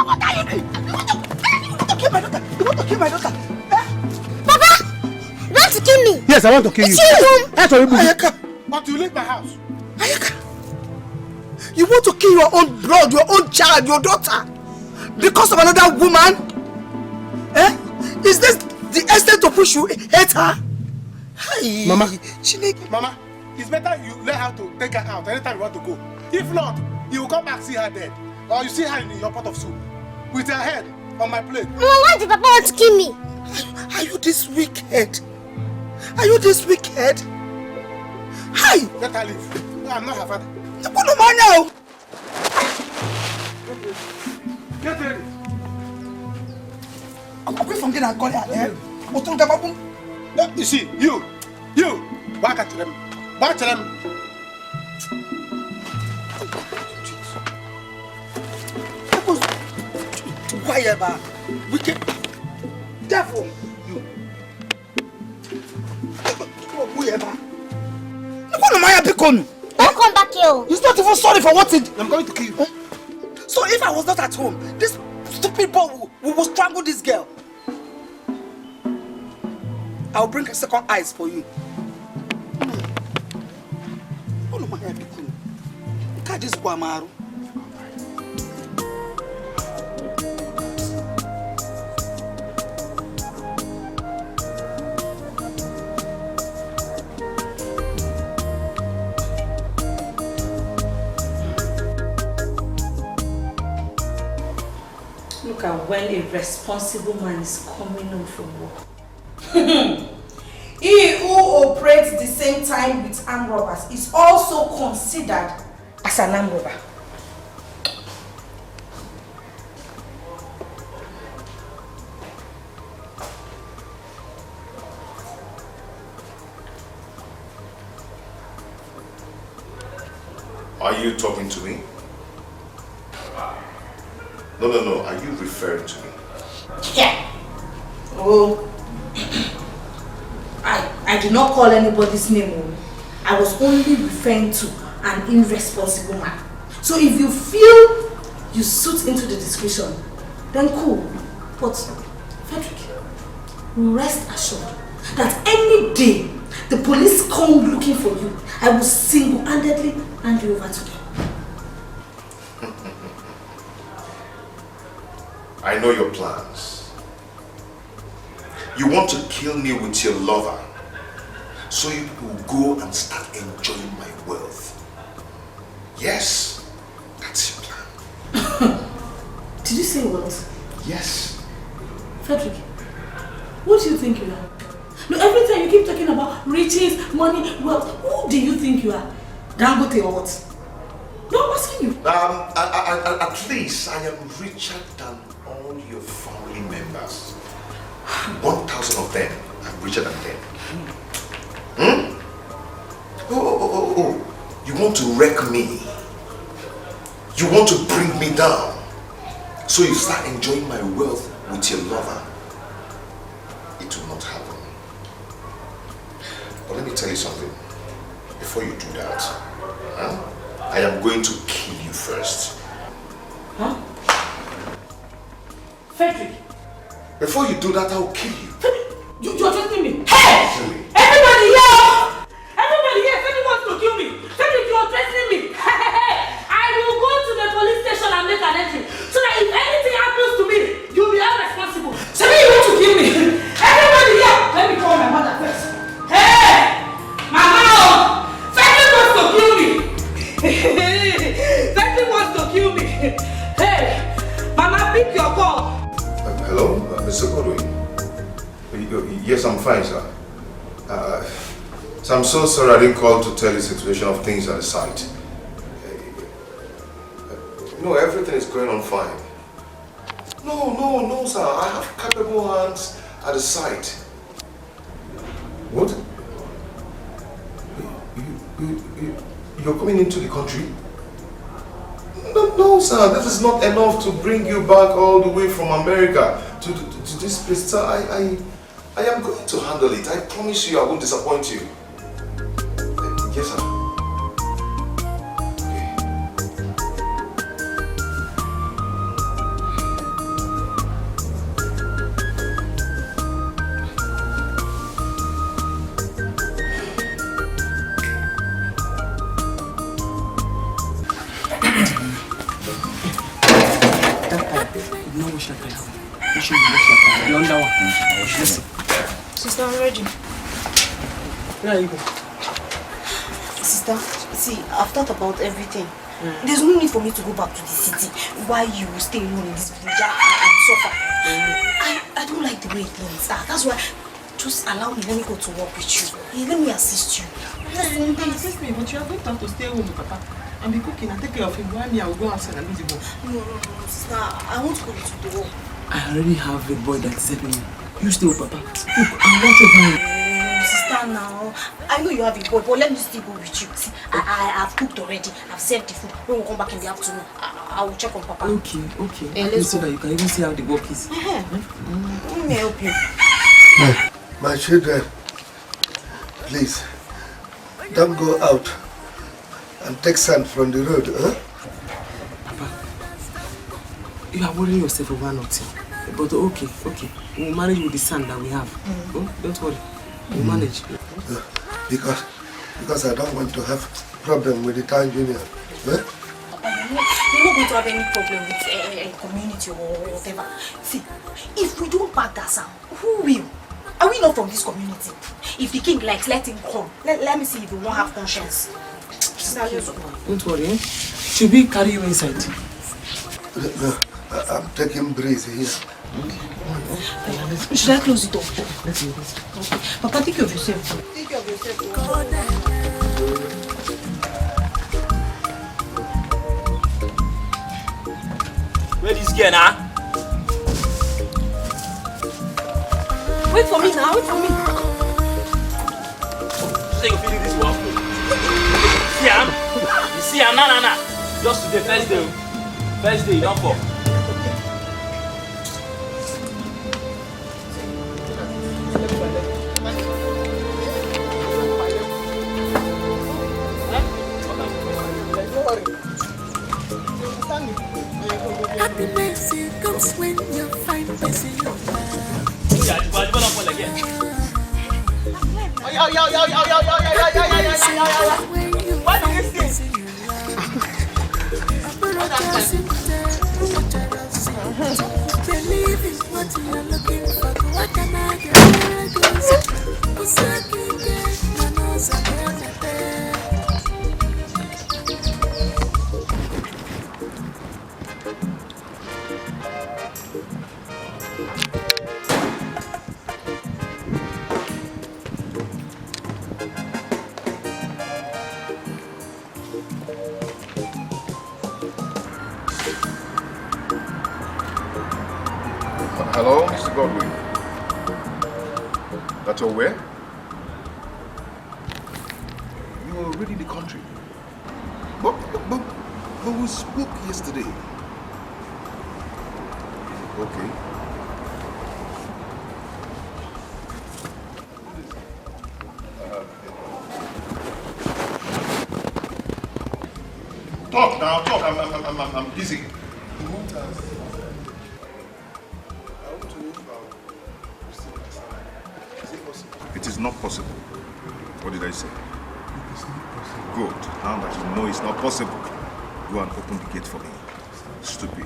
What are you doing? You want to kill my daughter? You want to kill my daughter? Papa! You want to kill me? Yes, I want to kill you. Ayaka! Want to leave my house? Ayaka! You want to kill your own blood, your own child, your daughter? Because of another woman? Is this the extent to push you hate her? Hey. Mama. Mama, it's better you let her to take her out anytime you want to go. If not, you will come back see her dead. Or you see her in your pot of soup with her head on my plate. Mama, why did Papa want to kill me? Are you this wicked? Are you this wicked? Hi! Let her leave. No, I'm not her father. Now. Get ready. I'm away from getting a call here. You see, you, back at them. Back to them. Whatever. Wicked. Devil. You. Whatever. Don't come back here. He's not even sorry for what he did. I'm going to kill you. So if I was not at home, this stupid boy will strangle this girl. I'll bring a second eyes for you. Oh no, my hair become. Look at this Guamaru. Look at when a responsible man is coming home from work. He who operates the same time with armed robbers is also considered as an armed robber. Are you talking to me? No. Are you referring to me? Yeah. Oh. I did not call anybody's name. I was only referring to an irresponsible man. So if you feel you suit into the description, then cool. But Frederick, rest assured that any day the police come looking for you, I will single-handedly hand you over to them. I know your plans. You want to kill me with your lover so you will go and start enjoying my wealth. Yes, that's your plan. Did you say what? Yes. Frederick, what do you think you are? No, every time you keep talking about riches, money, wealth, who do you think you are? Dangote or what? No, I'm asking you. At least I am richer than all your family members. 1,000 of them, I'm richer than them. Oh. You want to wreck me. You want to bring me down. So you start enjoying my wealth with your lover. It will not happen. But let me tell you something. Before you do that, I am going to kill you first. Huh? Frederick. Before you do that, I will kill you. You're Yes, I'm fine, sir. So I'm so sorry I didn't call to tell you the situation of things at the site. No, everything is going on fine. No, sir. I have capable hands at the site. What? You're coming into the country? No, sir. This is not enough to bring you back all the way from America to this place. Sir, I am going to handle it. I promise you I won't disappoint you. Yes, sir. Sister, I'm ready. Where are you going? Sister, see, I've thought about everything. There's no need for me to go back to the city while you stay alone in this village and suffer. I don't like the way things are. That's why just allow me, let me go to work with you. Hey, let me assist you. You can assist me, but you are going to have to stay home with Papa and be cooking and take care of him while me I will go outside and do the work. No, sister, I want to go to the work. I already have a boy that's helping me. You stay with Papa. Look, I watch over him. Sister, now I know you have a boy, but let me still go with you. See, I have cooked already. I've served the food. When we come back in the afternoon, I will check on Papa. Okay. Let's so go. that you can even see how the work is. Let me help you. My children, please, don't go out and take sand from the road, huh? Papa, you are worrying yourself over nothing. But okay. We'll manage with the sand that we have. Don't worry. We'll manage. Because I don't want to have problem with the town union. Eh? Papa, you're not going to have any problem with a community or whatever. See, if we don't pack that sound, who will? Are we not from this community? If the king likes, let him come. Let me see if we won't have conscience. Don't worry. Eh? Should we carry you inside? No, I'm taking breeze here. Should I close it up? Let's go. Okay. Papa, take care of yourself. Take care of yourself. Where this girl now? Wait for me now, wait for me. Say you feel this one. You see him? Nah. Just today, first day, you don't fall. Happiness comes when you find peace in your mind. What do you say? Believe in what you are looking for. What can I get? Hello, Mr. Godwin. That's all where? You were already in the country. But we spoke yesterday. Okay. Talk now, talk. I'm busy. It is not possible. What did I say? It's not possible. Good. Now that you know it's not possible, go and open the gate for me. Stupid,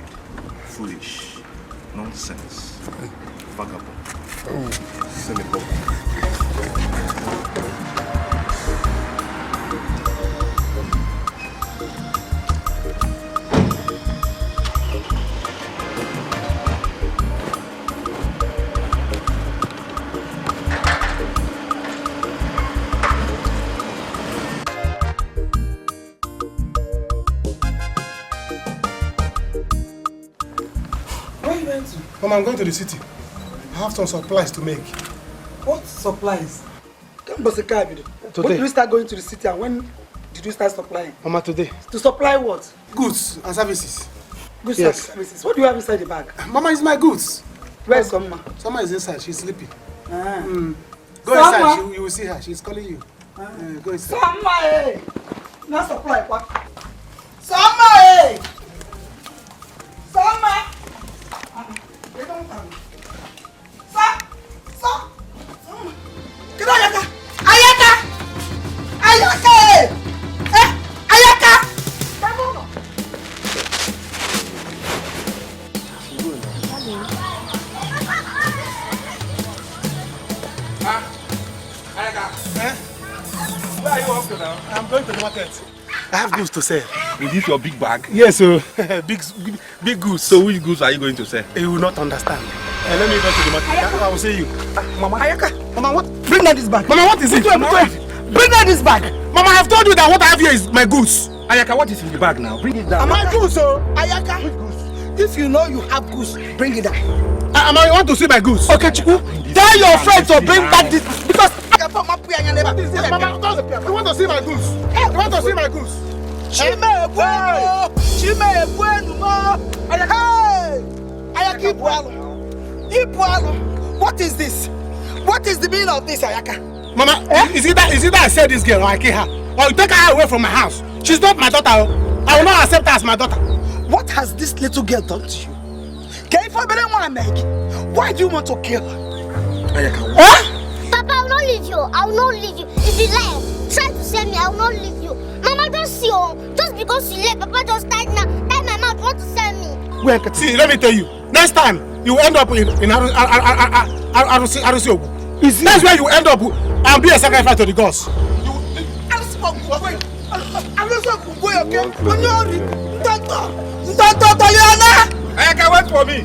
foolish, nonsense, vagabond, silly boy. Mama, I'm going to the city. I have some supplies to make. What supplies? Today. When did you start going to the city and when did you start supplying? Mama, today. To supply what? Goods and services. Goods and services. What do you have inside the bag? Mama, it's my goods. Where's Summa? Summa is inside. She's sleeping. Ah. Go inside. You will see her. She's calling you. Go inside. Summa, eh? Not supply what? Summa, eh? Summa. They don't come. Summa. Get on, Ayaka. Ayaka. Ayaka. Eh? Ayaka. Come on. Where are you off to now? I'm going to the market. I have goods to sell. Is this your big bag? Yes, so big goods. So which goods are you going to sell? You will not understand. Let me go to the market. I will see you. Mama. Ayaka. Mama, what? Bring her this bag. Mama, what is it? Bring her this bag. Mama, I have told you that what I have here is my goods. Ayaka, what is in the bag now? Bring it down. My goods, so. Ayaka. If you know you have goods, bring it down. I want to see my goods. Okay, Chiku. Tell your friends to bring back this because Mama, you want to see my goods? You want to see my goods? What is this? What is the meaning of this, Ayaka? Mama, is it that I said this girl or I kill her? Or you take her away from my house? She's not my daughter. I will not accept her as my daughter. What has this little girl done to you? Why do you want to kill her? Ayaka, Papa, I will not leave you. I will not leave you. If you lie, try to send me, I will not leave you. Mama, don't see you. Just because you left, Papa just tie my mouth, want to send me. See, let me tell you. Next time, you end up in Arusiogu. That's where you end up and be a sacrifice to the gods. Ayaka, wait for me.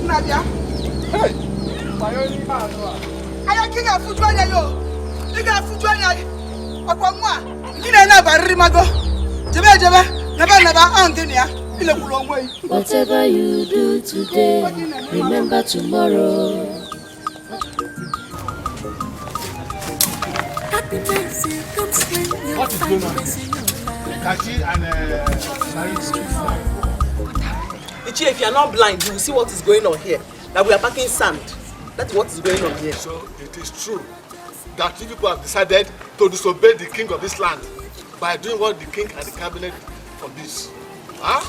Nadia. Hey. Ayaka, you got food right yo. You got food right now. Okwa you na ba rimago. Jebe, never Antonia. Whatever you do today, remember tomorrow. Happiness comes when you What is going on? Kachi and Ichi, if you are not blind, you will see what is going on here. That we are packing sand. That's what is going on here. So it is true that you people have decided to disobey the king of this land by doing what the king and the cabinet forbids. Huh?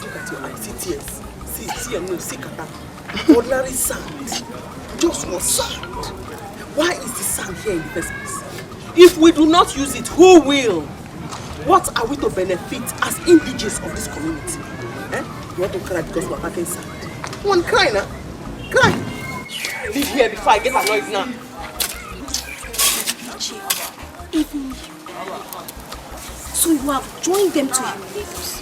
Look at your eyes, see tears. See your nose, see kata. Ordinary sand. Just one sand. Why is the sand here in the first place? If we do not use it, who will? What are we to benefit as indigenous of this community? You want to cry because we are packing sand? One cry now. Cry. Leave here before I get annoyed now. Even you. So you have joined them to your neighbors.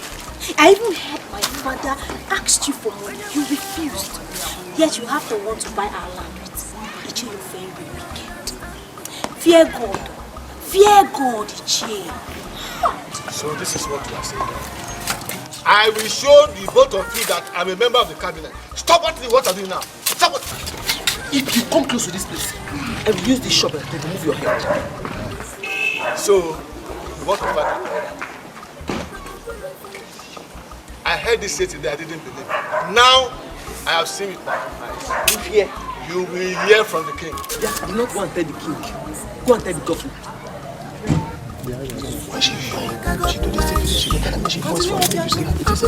I even heard my father asked you for money. You refused. Yet you have to want to buy our land with. Ichi, you're very wicked. Fear God. Fear God, Ichi. So this is what you are saying. I will show the both of you that I'm a member of the cabinet. Stop what you are doing now. Stop it. If you come close to this place, I will use this shovel to remove your head. So, what about it? I heard this yesterday, I didn't believe. Now, I have seen it with my eyes. Leave here. You will hear from the king. Yeah, do not go and tell the king. Go and tell the governor. Why she do this thing? She look at me, she voice for me. It is a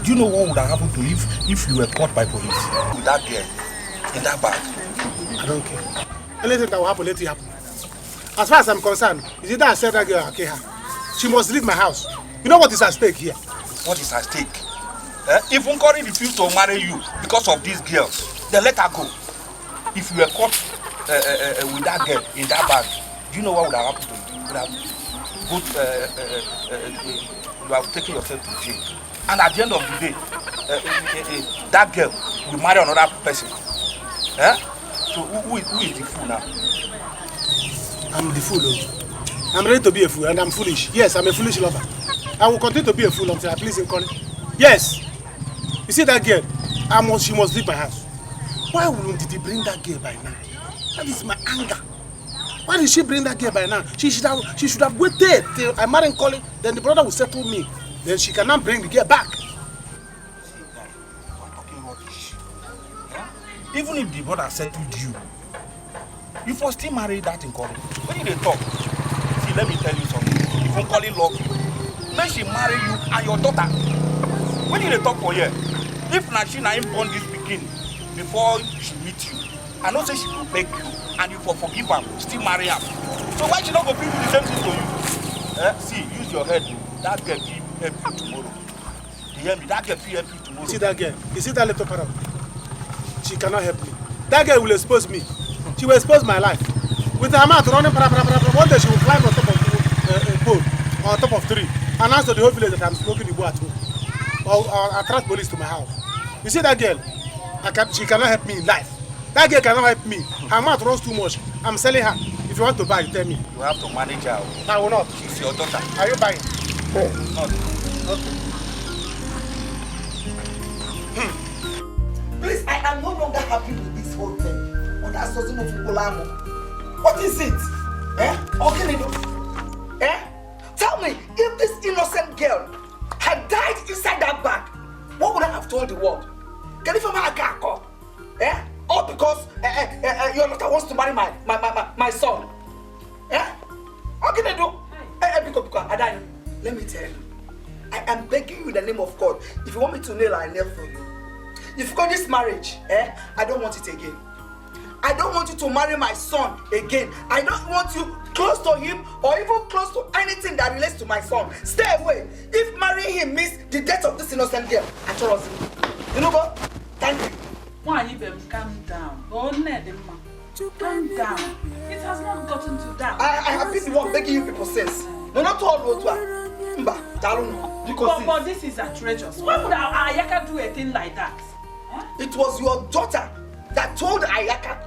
Do you know what would have happened to you if you were caught by police with that girl in that bag? I don't care. Anything that will happen, let it happen. As far as I'm concerned, is it that I said that girl, okay, she must leave my house. You know what is at stake here? What is at stake? If Unkori refused to marry you because of this girl, then let her go. If you were caught with that girl in that bag, do you know what would have happened to you? You would have taken yourself to jail. And at the end of the day, that girl will marry another person. Eh? So who is the fool now? I'm the fool. I'm ready to be a fool and I'm foolish. Yes, I'm a foolish lover. I will continue to be a fool until I please him, Connie. Yes. You see that girl? She must leave my house. Why did he bring that girl by now? That is my anger. Why did she bring that girl by now? She should have waited till I marry Colin, then the brother will settle me. Then she cannot bring the girl back. Even if the brother settled you, you first still marry that in Colin. When did they talk? See, let me tell you something. If you Colin love you, then she marry you and your daughter. When did they talk for you? If Nashina ain't born this begin before she meet you, I know say she will beg you and you for forgive her, still marry her. So why she not go do the same thing to you? See, use your head. That girl will help you tomorrow. You hear me? That girl will help you tomorrow. See that girl? You see that little parrot? She cannot help me. That girl will expose me. She will expose my life. With her mouth running, one day she will climb on top of a pole or on top of tree and announce to the whole village that I'm smoking the boy at home. Or attract police to my house. You see that girl? She cannot help me in life. That girl cannot help me. Her mouth runs too much. I'm selling her. If you want to buy, tell me. You have to manage her. I will not. She's your daughter. Are you buying? Not. Okay. Please, I am no longer happy with this whole thing. What is it? What can I do? Tell me, if this innocent girl had died inside that bag, what would I have told the world? Can you find my car? All because your daughter wants to marry my son. What can I do? Let me tell you, I am begging you in the name of God. If you want me to nail, I'll nail for you. If you got this marriage, I don't want it again. I don't want you to marry my son again. I don't want you close to him or even close to anything that relates to my son. Stay away. If marrying him means the death of this innocent girl, I trust you. You know what? Thank you. Why you calm down? Calm down. It has not gotten to that. I have been the one begging you people since. No, not all roads were. But this is outrageous. Why would Ayaka do a thing like that? It was your daughter that told Ayaka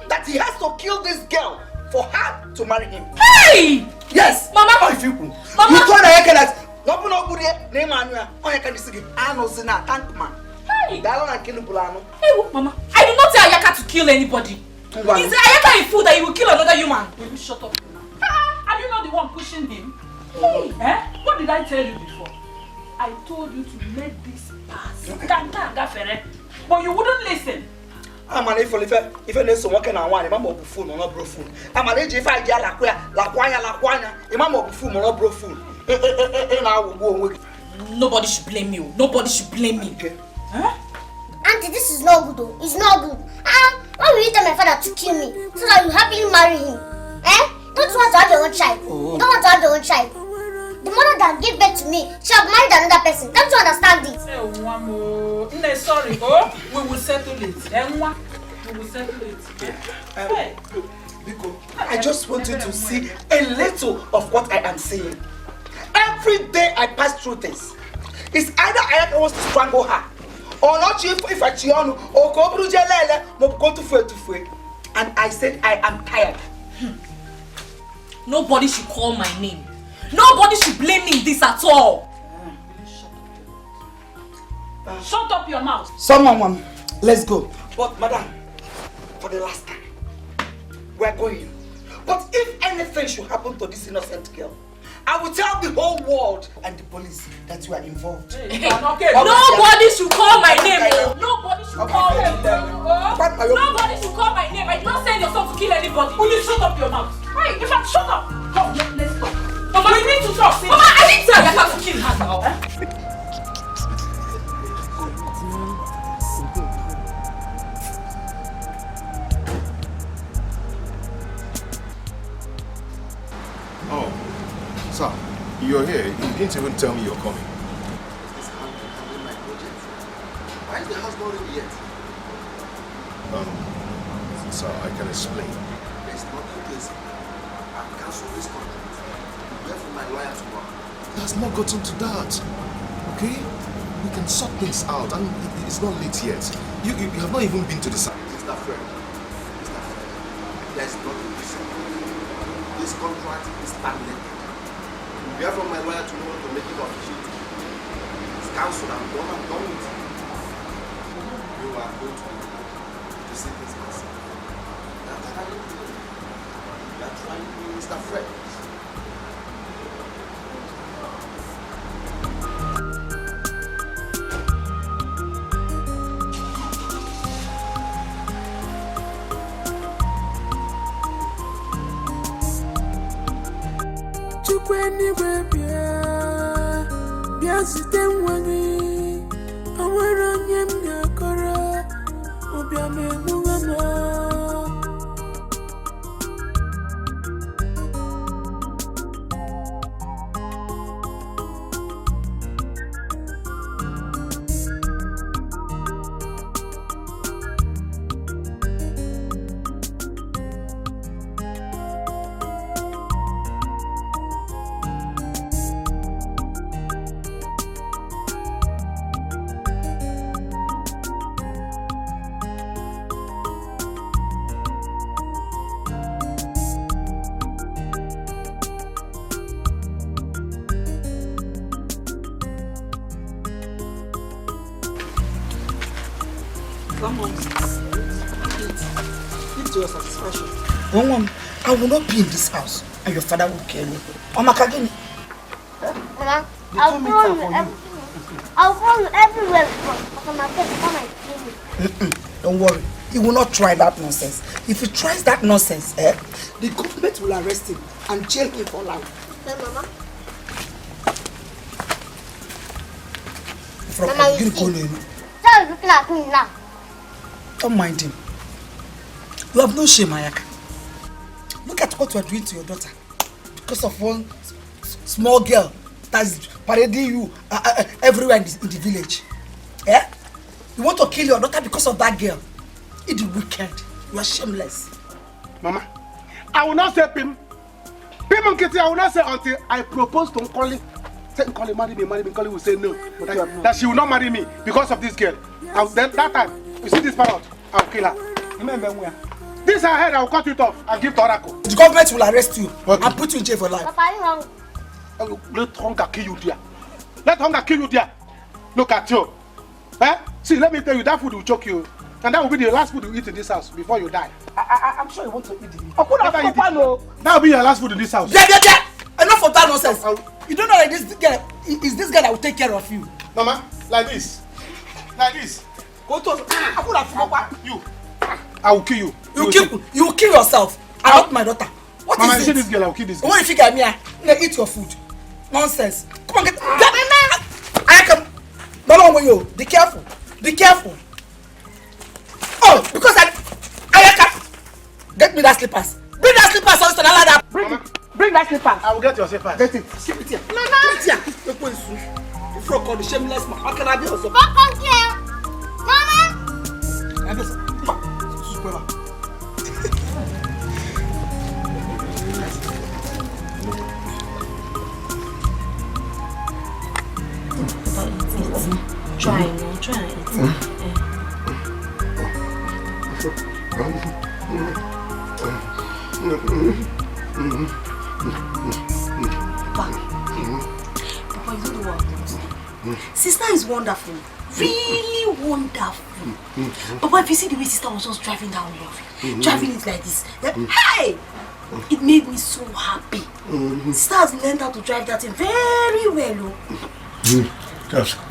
that he has to kill this girl for her to marry him. Hey! Yes! Mama! How you people? Mama! You told Ayaka that name Ayaka is a tank man. Hey! Hey, Mama, I did not tell Ayaka to kill anybody. Is Ayaka a fool that he will kill another human? Will you shut up now? Are you not the one pushing him? Hey! What did I tell you before? I told you to let this pass. But you wouldn't listen. I'm an if there's some working on one, a mamma fool or not bro fool. I'm an age if I get la quanya, a mamma fool or not bro fool. And I will go away. Nobody should blame you. Nobody should blame me. Okay. Auntie, this is not good though. It's not good. Why will you tell my father to kill me so that you happily marry him? Don't you want to have your own child? You don't want to have your own child. The mother that gave birth to me, she have married another person. Don't you understand it? Sorry, we will settle it. We will settle it. I just want you to see a little of what I am saying. Every day I pass through this. It's either I wants to strangle her, or not if I chionu, or go to jail, go to fue. And I said I am tired. Nobody should call my name. Nobody should blame me in this at all. Shut up your mouth. Someone, let's go. But madam, for the last time, we're going. But if anything should happen to this innocent girl, I will tell the whole world and the police that you are involved. Nobody should call my name. Nobody should call my name. Nobody should call my name. I did not send yourself to kill anybody. Will you shut up your mouth? Hey, in fact, shut up. Come, let's go. Mama, we need to talk. Mama, I didn't tell you to kill her now. Oh, sir, you're here. You didn't even tell me you're coming. Why is the house not ready yet? Sir, I can explain. There's nothing case. I've cancelled this contract. I'm here for my lawyer tomorrow. It has not gotten to that. Okay? We can sort things out. I mean, it's not late yet. You have not even been to the site. Mr. Fred, there's nothing to say. This contract is terminated. We have from my lawyer tomorrow to make it official. It's cancelled. I'm done with it. You are going to see this myself. That's how you do it. That's why you, Mr. Fred. Anywhere, be sitting wani. I wear on yem yakora, obia me mungama. I will not be in this house and your father will kill you. Mama, I'll follow you everywhere. Come and kill me. Don't worry. He will not try that nonsense. If he tries that nonsense, the government will arrest him and jail him for life. Okay, Mama. Mama, you see. Stop looking at me now. Don't mind him. You have no shame, Ayaka. Look at what you are doing to your daughter because of one small girl that's parading you everywhere in the village. Yeah? You want to kill your daughter because of that girl? It's wicked. You are shameless. Mama, I will not say Pim. Pim and Kitty, I will not say until I propose to Nkoli. Say Nkoli, marry me. Nkoli will say no. That she will not marry me because of this girl. Then that time, you see this parrot, I'll kill her. Remember where? This her head, I will cut it off and give to Oracle. The government will arrest you and put you in jail for life. Papa, you wrong. Let hunger kill you there. Let hunger kill you there. Look at you. See, let me tell you, that food will choke you. And that will be the last food you eat in this house before you die. I'm sure you want to eat it. That will be your last food in this house. Yeah. Enough of that nonsense. You don't know that this girl is this girl that will take care of you. Mama, like this. Go to you. I will kill you. You will kill yourself. And not my daughter. What Mama, is it? you see this girl, I will kill this girl. What if you get me? Eat your food. Nonsense. Come on, get I come. No long way you. Be careful. Oh, because I can get me that slippers. Bring that slippers also allow that. Bring that slippers. I will get your slippers. Get it. Keep it here. Mama. Get it here. You put it soon. You frog called the shameless man. How can I be also? Papa, here. Mama. I guess. Try it. Papa, you don't know what I'm saying. Sister is wonderful. Really wonderful. Papa, if you see the way sister was just driving down the road, driving it like this, hey! It made me so happy. Sister has learned how to drive that thing very well. She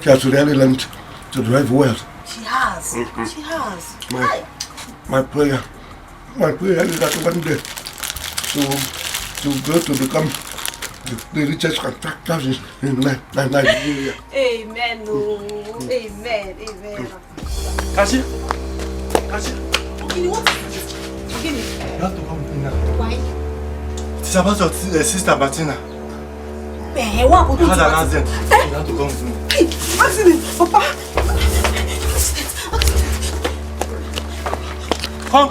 has really learned to drive well. She has. My prayer is that one day to go to become the richest contractors in Nigeria. Amen. Amen. Kasi. Okay, what is it? Okay. You have to come with me now. Why? It's about your sister Martina. What? You had an accident. You have to come with me. Hey, accident, Papa. Come.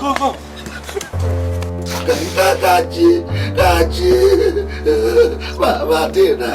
Martina.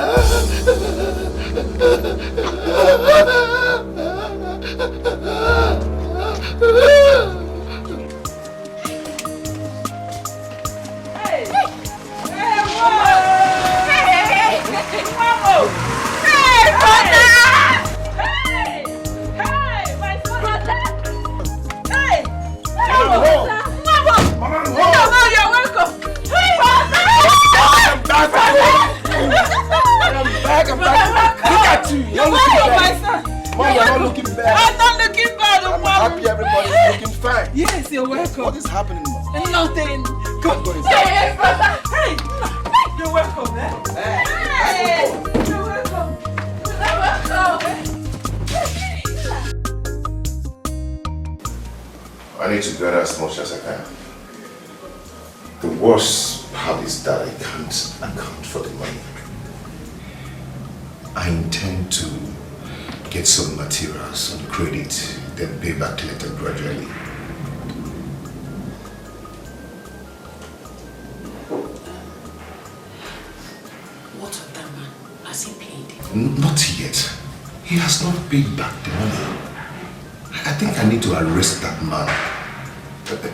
What is happening, Mom? Nothing. Come go inside. Hey, brother. Hey, you're welcome, eh? Hey, you're welcome. You're welcome. I need to gather as much as I can. The worst part is that I can't account for the money. I intend to get some materials on credit, then pay back later gradually. Not yet. He has not paid back the money. I think I need to arrest that man.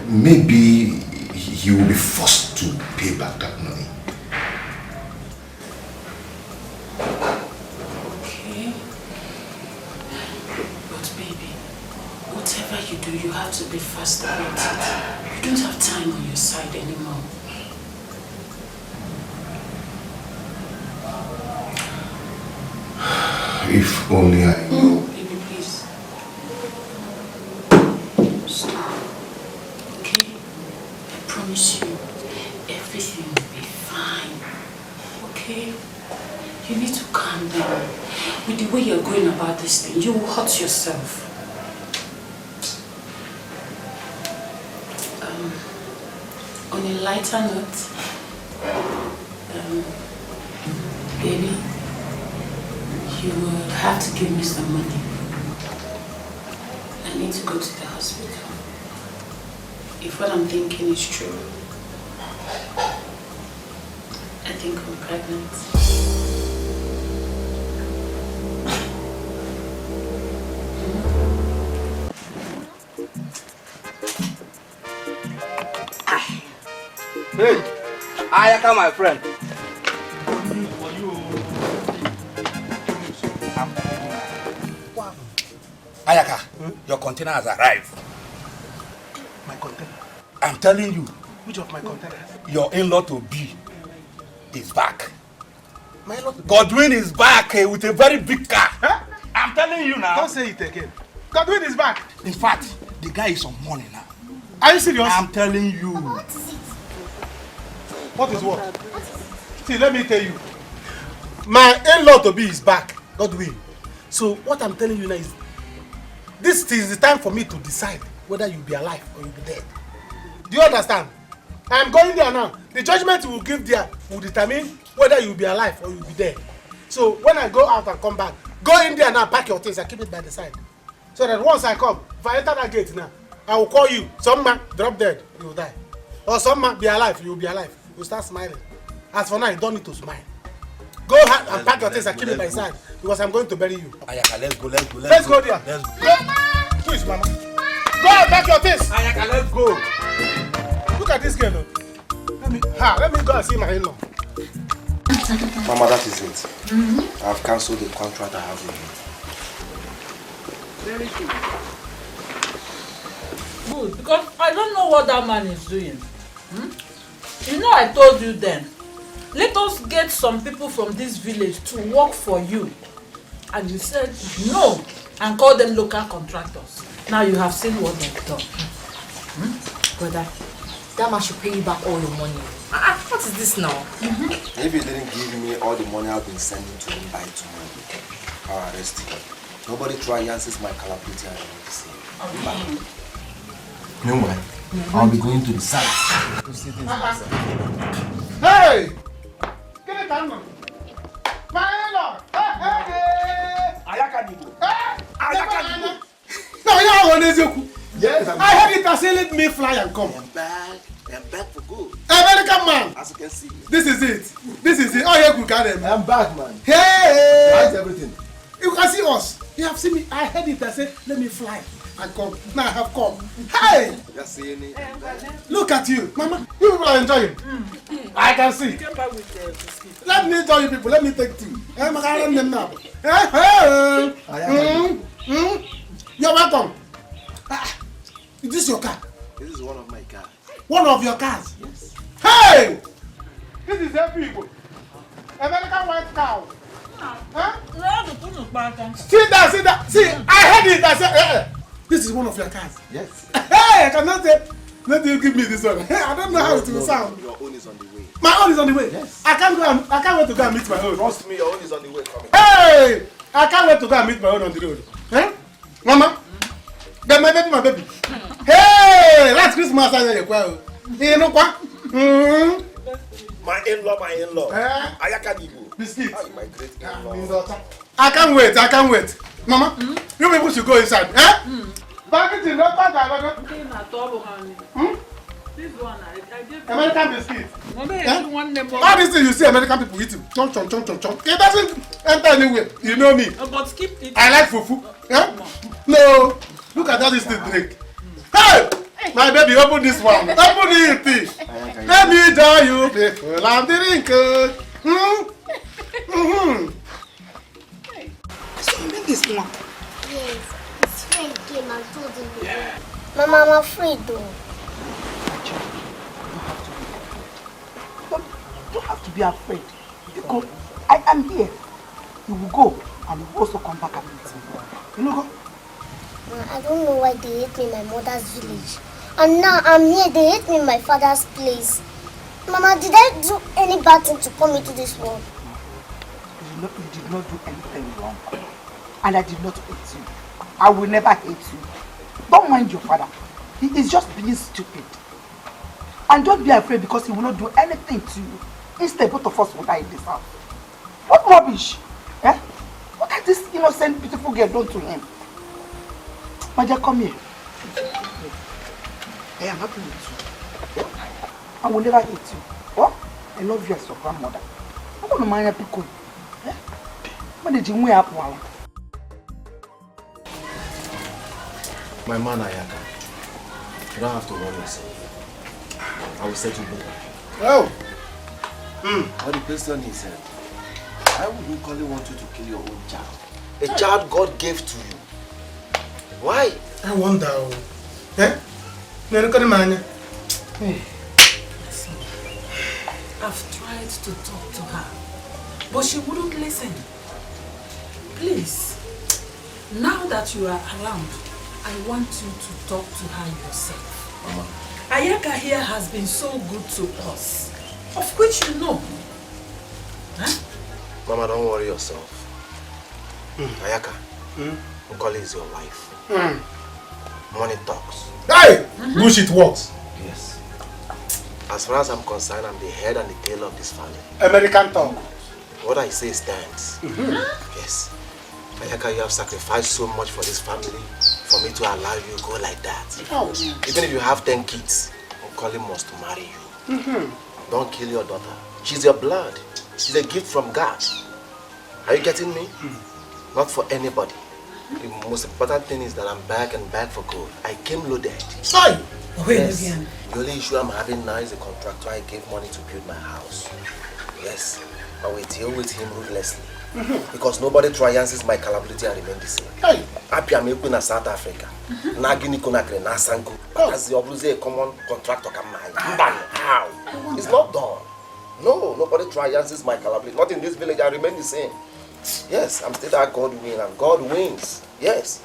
Maybe he will be forced to pay back that money. Okay. But baby, whatever you do, you have to be fast about it. You don't have time on your side anymore. If only I knew. Baby, please. Stop. Okay? I promise you, everything will be fine. Okay? You need to calm down. With the way you're going about this thing, you will hurt yourself. On a lighter note, baby, you will have to give me some money. I need to go to the hospital. If what I'm thinking is true, I think I'm pregnant. Hey, Ayaka, my friend. Ayaka, your container has arrived. My container? I'm telling you. Which of my containers? Your in-law to be is back. My in-law to be? Godwin is back with a very big car. Huh? I'm telling you now. Don't say it again. Godwin is back. In fact, the guy is on money now. Are you serious? I'm telling you. What is what? See, let me tell you. My in-law to be is back. Godwin. So what I'm telling you now is, this is the time for me to decide whether you'll be alive or you'll be dead. Do you understand? I'm going there now. The judgment you will give there will determine whether you'll be alive or you'll be dead. So when I go out and come back, go in there now, pack your things and keep it by the side. So that once I come, if I enter that gate now, I will call you. Some man drop dead, you will die. Or some man be alive, you will be alive. You start smiling. As for now, you don't need to smile. Go ahead and pack your things and keep it by the side, because I'm going to bury you. Ayaka, let's go. Let's go there. Let's go. Who is Mama? Go and pack your things. Ayaka, let's go. Look at this girl. Let me go and see my in-law. Mama, that is it. I've cancelled the contract I have with you. Very good. Good, because I don't know what that man is doing. You know, I told you then, let us get some people from this village to work for you. And you said no and call them local contractors. Now you have seen what they've done. Brother, that man should pay you back all your money. What is this now? If he didn't give me all the money I've been sending to him by tomorrow, I'll arrest him. Nobody try Yancy's my calapity and everything. Meanwhile, I'll be going to the site to see things myself. Hey! Get it down, man. My in-law! Hey! Ayaka, Nibo. Ayaka, Nibo. No, you want to. Yes, I heard it has let me fly and come. I'm back for good. American man! As you can see. This is it. Oh, yeah, you got him. I'm back, man. Hey! How's everything? You can see us. You have seen me. I heard it. I said, let me fly. I come. Now I have come. Hey! Look at you, Mama. You people are enjoying. I can see. Let me tell you people. Let me take two. I'm going them now. You're welcome. Is this your car? This is one of my cars. One of your cars? Yes. Hey! This is every people. American white cow. Huh? Sit down, sit down. See, I heard it. I said, this is one of your cars. Yes. Hey, I cannot say, let you give me this one. I don't know how it will sound. Your own is on the way. My own is on the way. Yes. I can't wait to go and meet my own. Trust me, your own is on the way coming. Hey! I can't wait to go and meet my own on the road. Eh? Mama? Then my baby. Hey! Last Christmas I said, you know what? My in-law. Ayaka Nibu. Biscuit. My great in-law. I can't wait. Mama, you people should go inside. Eh? Back it in the back. This one, I gave American biscuit. Eh? All these things you see American people eating. Chom. It doesn't enter anywhere. You know me. But keep it. I like fufu. Eh? No. Look at all this thing drink. Hey! My baby, open this one. Open it. Let me tell you people, I'm drinking. So you make this one? Yes. His friend came and told him. Yeah. Mama, I'm afraid though. You don't have to be afraid. Because I am here. You will go and you will also come back and meet me. You know, go? I don't know why they hate me in my mother's village. And now I'm here, they hate me in my father's place. Mama, did I do any bad thing to come into this world? You did not do anything wrong. And I did not hate you. I will never hate you. Don't mind your father. He is just being stupid. And don't be afraid because he will not do anything to you. Instead, both of us will die in this house. What rubbish? Eh? What has this innocent, beautiful girl done to him? Maja, come here. I am happy with you. I will never hate you. What? I love you as your grandmother. I'm going to marry people. Eh? What did you wear up? My man Ayaka, you don't have to worry yourself. I will settle both. Oh. But the question is, why would you only want you to kill your own child? A child God gave to you. Why? I wonder. Eh? I've tried to talk to her, but she wouldn't listen. Please, now that you are around, I want you to talk to her yourself. Mama. Ayaka here has been so good to us, of which you know. Huh? Mama, don't worry yourself. Ayaka, Nkoli is your wife. Money talks. Hey! Bullshit works. Yes. As far as I'm concerned, I'm the head and the tail of this family. American talk. What I say stands. Yes. Ayaka, you have sacrificed so much for this family, for me to allow you to go like that. Oh. Even if you have 10 kids, Nkoli must marry you. Don't kill your daughter. She's your blood. She's a gift from God. Are you getting me? Not for anybody. The most important thing is that I'm back and back for good. I came loaded. Sorry. Yes. The only issue I'm having now is the contractor I gave money to build my house. Yes. I will deal with him ruthlessly. Because nobody triumphs my capability and remain the same. Hey. Happy I'm in South Africa. Nagini Konakre Nasango. But as the obviously a common contractor can mind. How? It's not done. No, nobody triumphs my capability. Not in this village, I remain the same. Yes, I'm still that God win and God wins. Yes.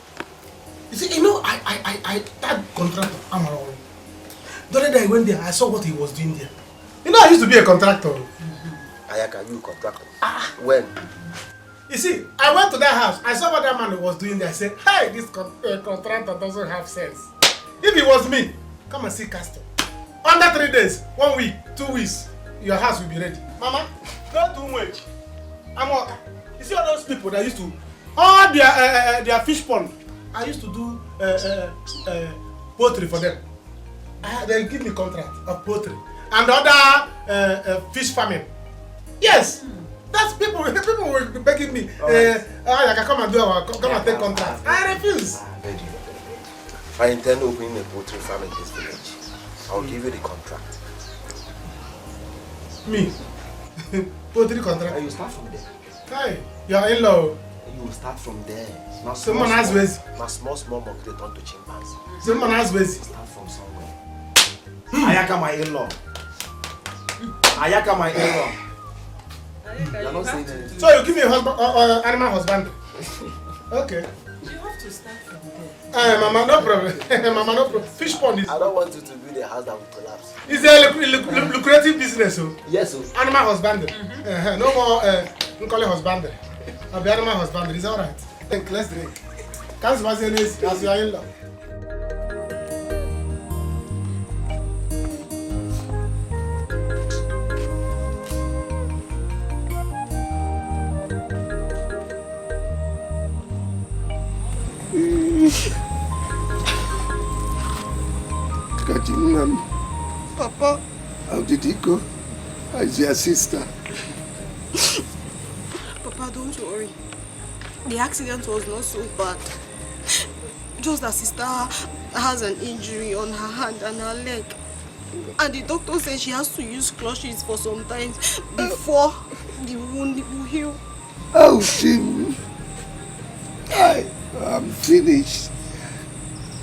You see, you know, that contractor, Amaral. The other day I went there, I saw what he was doing there. You know, I used to be a contractor. Ayaka, you contractor. When? You see, I went to that house, I saw what that man was doing there. I said, hey, this contractor doesn't have sense. If it was me, come and see Castor. Under 3 days, 1 week, 2 weeks, your house will be ready. Mama, not too much. I'm okay. You see all those people that used to, all their fish pond, I used to do poultry for them. They give me contract of poultry and other fish farming. Yes, that's people were begging me. I can come and do come and take contract. I refuse. I intend opening a poultry farm in this village. I'll give you the contract. Me? Poultry contract? And you start from there. Hey, your in-law. You will start from there. Now Someone has ways. Now small mock they turn to chimpanzee. Someone has ways. Start from somewhere. Ayaka my in-law. Ayaka my in-law. You're not saying anything. So you give me a husband, animal husband. Okay. You have to start from there. Mama, no problem. Mama, no problem. Fish pond is. I don't want you to build a house that will collapse. It's a lucrative business, so. Yes, sir. Animal husband. No more Nkole husband. I'll be animal husband. It's alright. Let's drink. Can't as your in-law. Papa, how did he go? How's your sister? Papa, don't worry. The accident was not so bad. Just that sister has an injury on her hand and her leg. And the doctor said she has to use crutches for some time before the wound will heal. Oh, Jim. I am finished.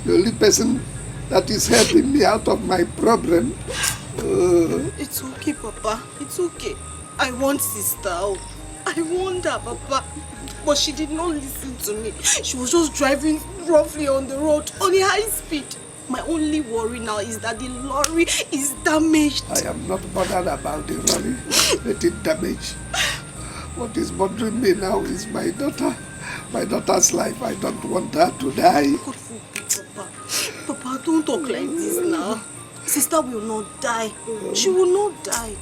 The only person that is helping me out of my problem. It's okay, Papa. It's okay. I want sister out. I want her, Papa. But she did not listen to me. She was just driving roughly on the road on a high speed. My only worry now is that the lorry is damaged. I am not bothered about the lorry. Let it damage. What is bothering me now is my daughter. My daughter's life. I don't want her to die. God forbid, Papa. Papa, don't talk like this now. Sister will not die. She will not die.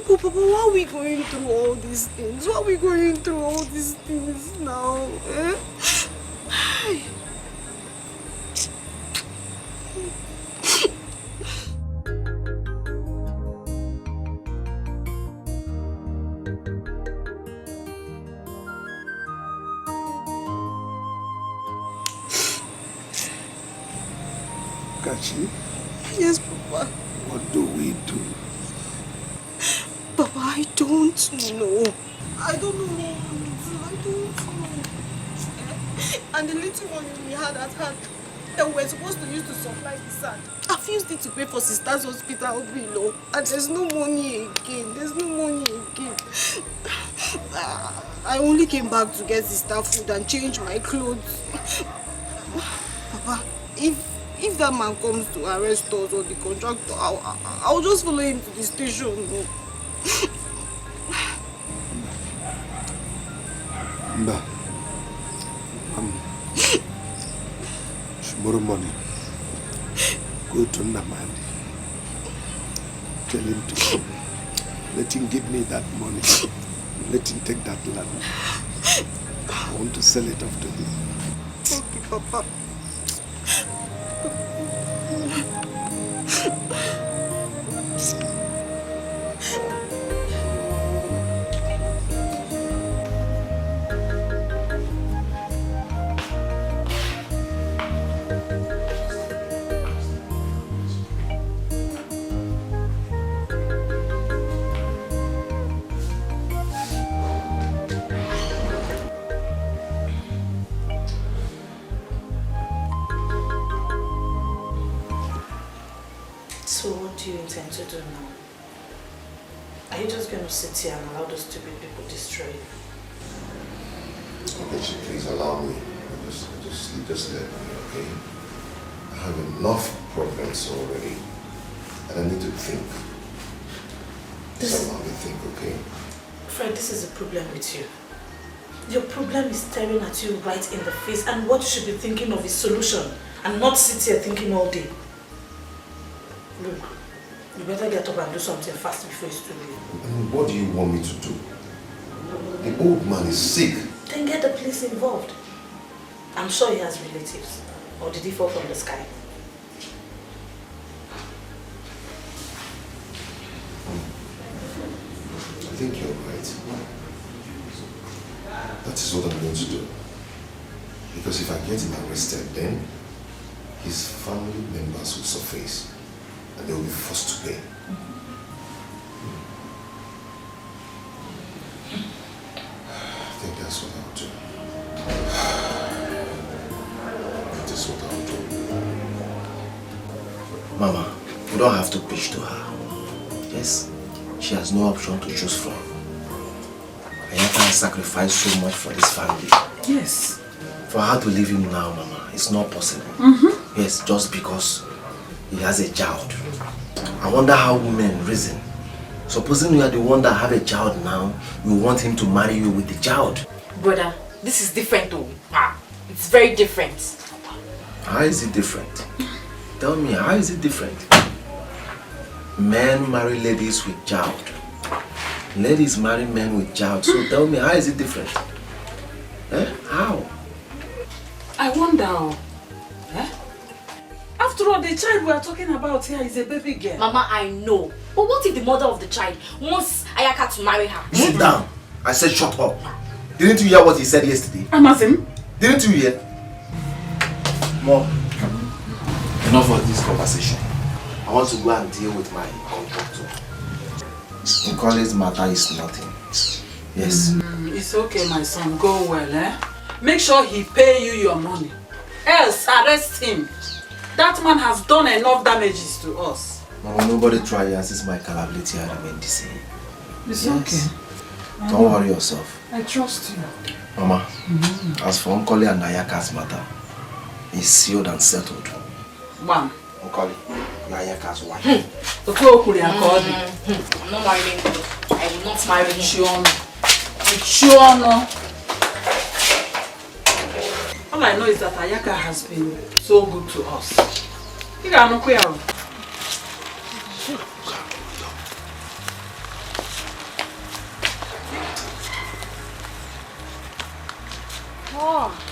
But Papa, why are we going through all these things? Why are we going through all these things now? Eh? Kachi? Yes, Papa. What do we do? Papa, I don't know. I don't know what to do. I don't know. And the little money we had at hand that we were supposed to use to supply the sand, I've used it to pay for sister's hospital bill. And there's no money again. There's no money again. I only came back to get sister food and change my clothes. Papa, if that man comes to arrest us or the contractor, I'll just follow him to the station. Mba. Tomorrow morning, go to Namandi. Tell him to come. Let him give me that money. Let him take that land. I want to sell it off to him. Okay, Papa. So what do you intend to do now? Are you just going to sit here and allow those stupid people destroy you? Okay, please allow me. Just let me, okay? I have enough problems already, and I need to think. Just allow me to think, okay? Fred, this is a problem with you. Your problem is staring at you right in the face, and what you should be thinking of is solution, and not sit here thinking all day. Look, you better get up and do something fast before it's too late. What do you want me to do? The old man is sick. Then get the police involved. I'm sure he has relatives. Or did he fall from the sky? I think you're right. That is what I'm going to do. Because if I get him arrested, then his family members will surface and they will be forced to pay. I think that's what I'll do. That is what I'll do. Mama, you don't have to preach to her. Yes, she has no option to choose from. Ayaka has sacrificed so much for this family. Yes. For her to leave him now, Mama, it's not possible. Yes, just because he has a child. I wonder how women reason. Supposing you are the one that have a child now, you want him to marry you with the child. Brother, this is different though. It's very different. How is it different? Tell me, how is it different? Men marry ladies with child. Ladies marry men with child. So tell me, how is it different? How? I wonder. After all, the child we are talking about here is a baby girl. Mama, I know. But what if the mother of the child wants Ayaka to marry her? Sit down. I said shut up. Didn't you hear what he said yesterday? Amazim. Didn't you hear? Mom, enough of this conversation. I want to go and deal with my contractor. Nkoli's matter is nothing. Yes. It's okay, my son. Go well, Make sure he pay you your money. Else, arrest him. That man has done enough damages to us. Mama, nobody try and assist my capability. I remain the same. It's okay. Don't worry yourself. I trust you. Mama, as for Nkoli and Ayaka's matter, it's sealed and settled. One. Nkoli, Ayaka's wife. I'm not marrying him. I will not marry him. Sure, no. All I know is that Ayaka has been so good to us. You got no queer. Oh.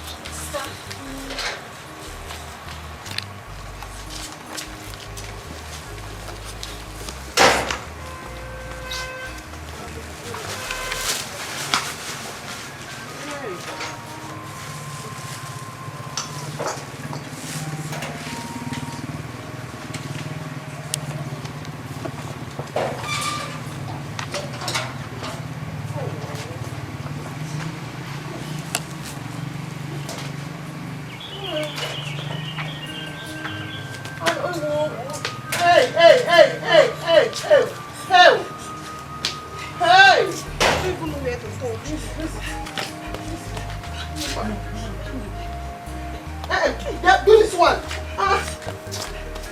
Do this one.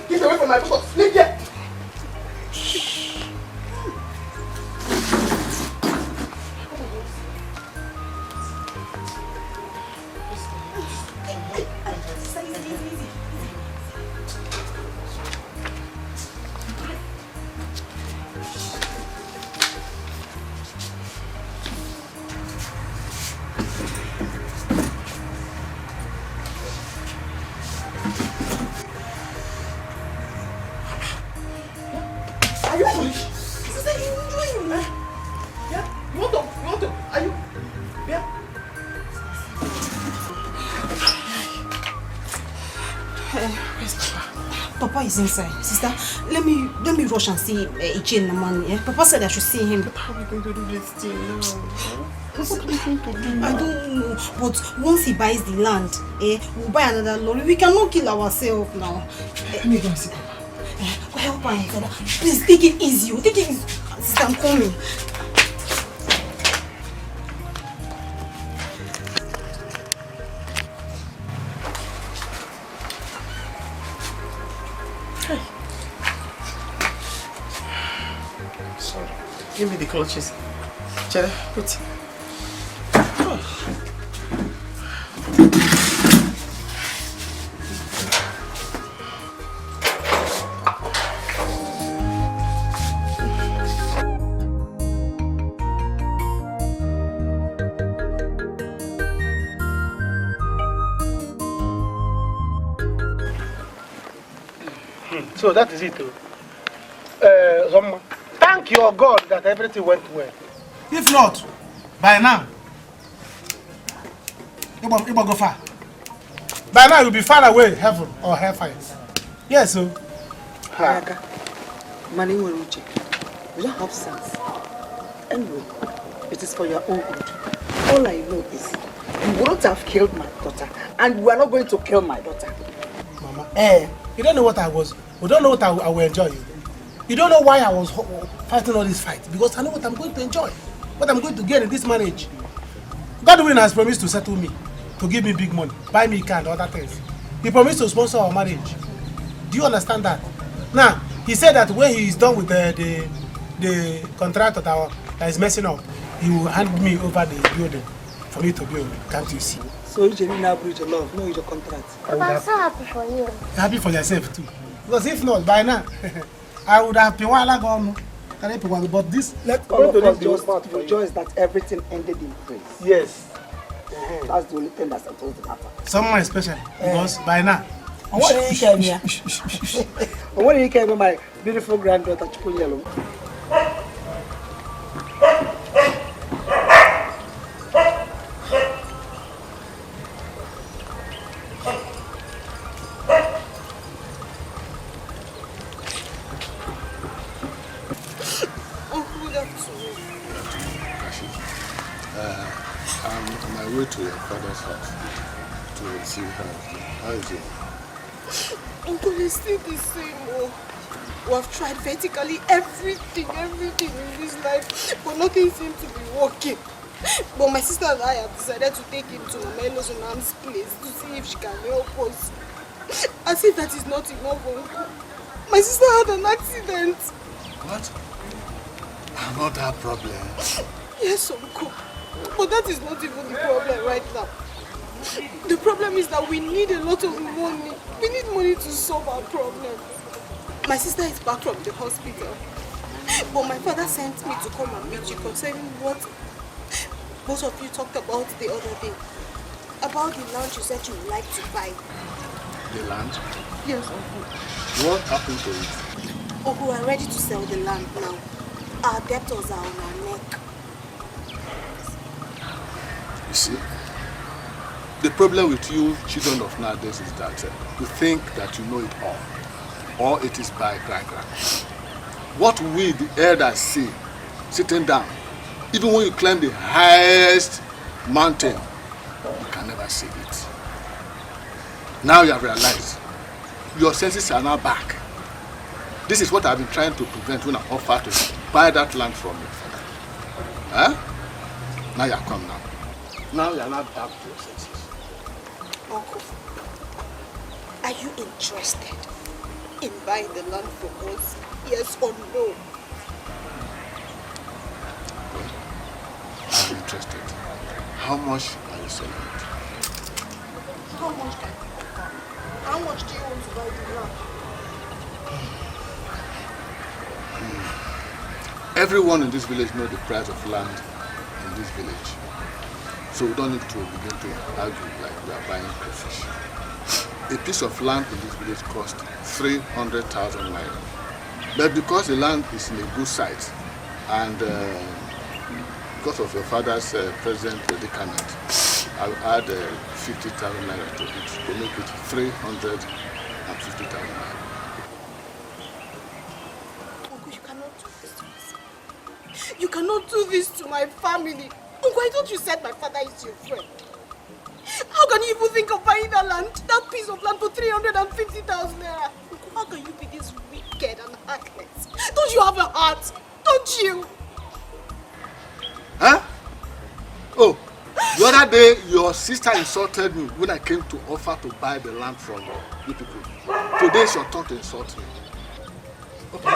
Get away from my book. Leave here. Papa is inside. Sister, let me rush and see Ichi and Namani. Yeah? Papa said I should see him. How are we going to do this thing now? What are we going to do? I don't know. But once he buys the land, we'll buy another lorry. We cannot kill ourselves now. Let me go and see Papa. Go help her, father. Please take it easy. Take it easy. Sister, I'm coming. Give me the clutches. Chere, put. So that is it. Thank your God that everything went well. If not, by now, you go far. By now you'll be far away, heaven or hellfire. Yes, so. Ayaka, money will reach you. You don't have sense. Anyway, it is for your own good. All I know is you wouldn't have killed my daughter, and you are not going to kill my daughter. Mama, you don't know what I was. You don't know what I will enjoy. You don't know why I was fighting all this fight. Because I know what I'm going to enjoy. What I'm going to get in this marriage. Godwin has promised to settle me. To give me big money. Buy me a car and other things. He promised to sponsor our marriage. Do you understand that? Now, he said that when he is done with the contractor that is messing up, he will hand me over the building for me to build. Can't you see? So you genuinely now breach your love, no your contract. I'm so happy for you. You're happy for yourself too. Because if not, by now, I would have been while ago. But this, let all of us just rejoice that everything ended in praise. Yes. That's the only thing that's supposed to happen. Someone special, because by now. And what do you care me? And what do you care about my beautiful granddaughter, Chukwunyelo? I'm on my way to your father's house to receive her. How is it? Uncle, it's still the same. Oh. We have tried vertically everything in this life, but nothing seems to be working. But my sister and I have decided to take him to Mama Elo's Nan's place to see if she can help us. As if that is not enough, Uncle. My sister had an accident. What? Another problem? Yes, Uncle. But that is not even the problem right now. The problem is that we need a lot of money. We need money to solve our problem. My sister is back from the hospital. But my father sent me to come and meet you concerning what both of you talked about the other day. About the land you said you would like to buy. The land? Yes, Uncle. What happened to it? Uncle, we are ready to sell the land now. Our debtors are on our neck. You see, the problem with you children of nowadays is that you think that you know it all, or it is by grand. What we, the elders, see, sitting down, even when you climb the highest mountain, you can never see it. Now you have realized, your senses are now back. This is what I've been trying to prevent when I offer to buy that land from you. Huh? Now you are come now. Now you are not back to your senses. Uncle, are you interested in buying the land from us? Yes or no? I'm interested. How much are you selling it? How much can you offer? How much do you want to buy the land? Everyone in this village knows the price of land in this village. So we don't need to begin to argue like we are buying crayfish. A piece of land in this village costs 300,000 naira. But because the land is in a good site and because of your father's present predicament, I'll add 50,000 naira to it to make it 350,000 naira. Uncle, you cannot do this to us. You cannot do this to my family. Uncle, I thought you said my father is your friend. How can you even think of buying that land, that piece of land for 350,000 naira? Uncle, how can you be this wicked and heartless? Don't you have a heart? Don't you? Huh? Oh, the other day your sister insulted me when I came to offer to buy the land from you people. Today it's your turn to insult me. Okay,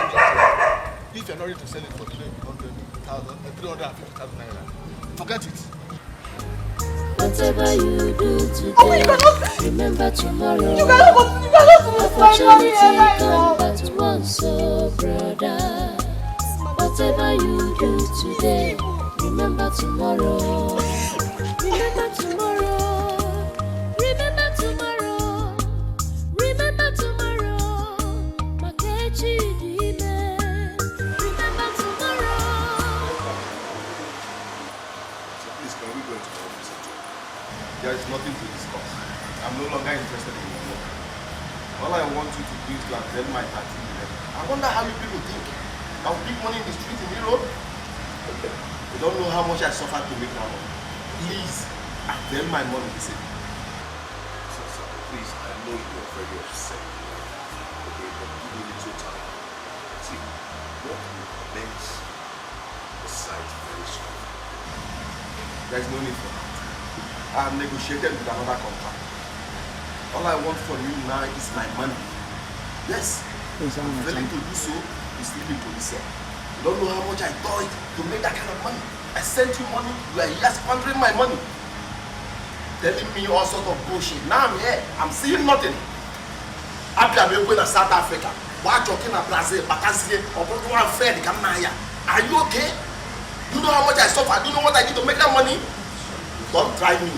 if you're not ready to sell it for 350,000 naira, forget it. Whatever you do today, remember tomorrow. You cannot Opportunity come but once, so brother. Whatever you do today, remember tomorrow. Remember tomorrow. Remember tomorrow. Remember tomorrow. Makechi Dime. Remember tomorrow. So please, can we go into the office? There is nothing to discuss. I'm I'm no longer interested in your work. All I want you to do is to attend my 13 million. I wonder how you people think. I'll big money in the street in Europe. You don't know how much I suffered to make that money. Please, attend my money, listen. So, please, I know you're very upset. Okay, but give me a little time. See, what will commence the site very soon. There's no need for that. I have negotiated with another contract. All I want from you now is my money. Yes. Failing to do so is leaving to yourself. You don't know how much I thought to make that kind of money. I sent you money, you are here squandering my money. Telling me all sorts of bullshit. Now I'm here, I'm seeing nothing. After I'm going to South Africa, while talking to Brazil, Batasia, or one fair, are you okay? You know how much I suffer? Do you know what I did to make that money? Don't try me.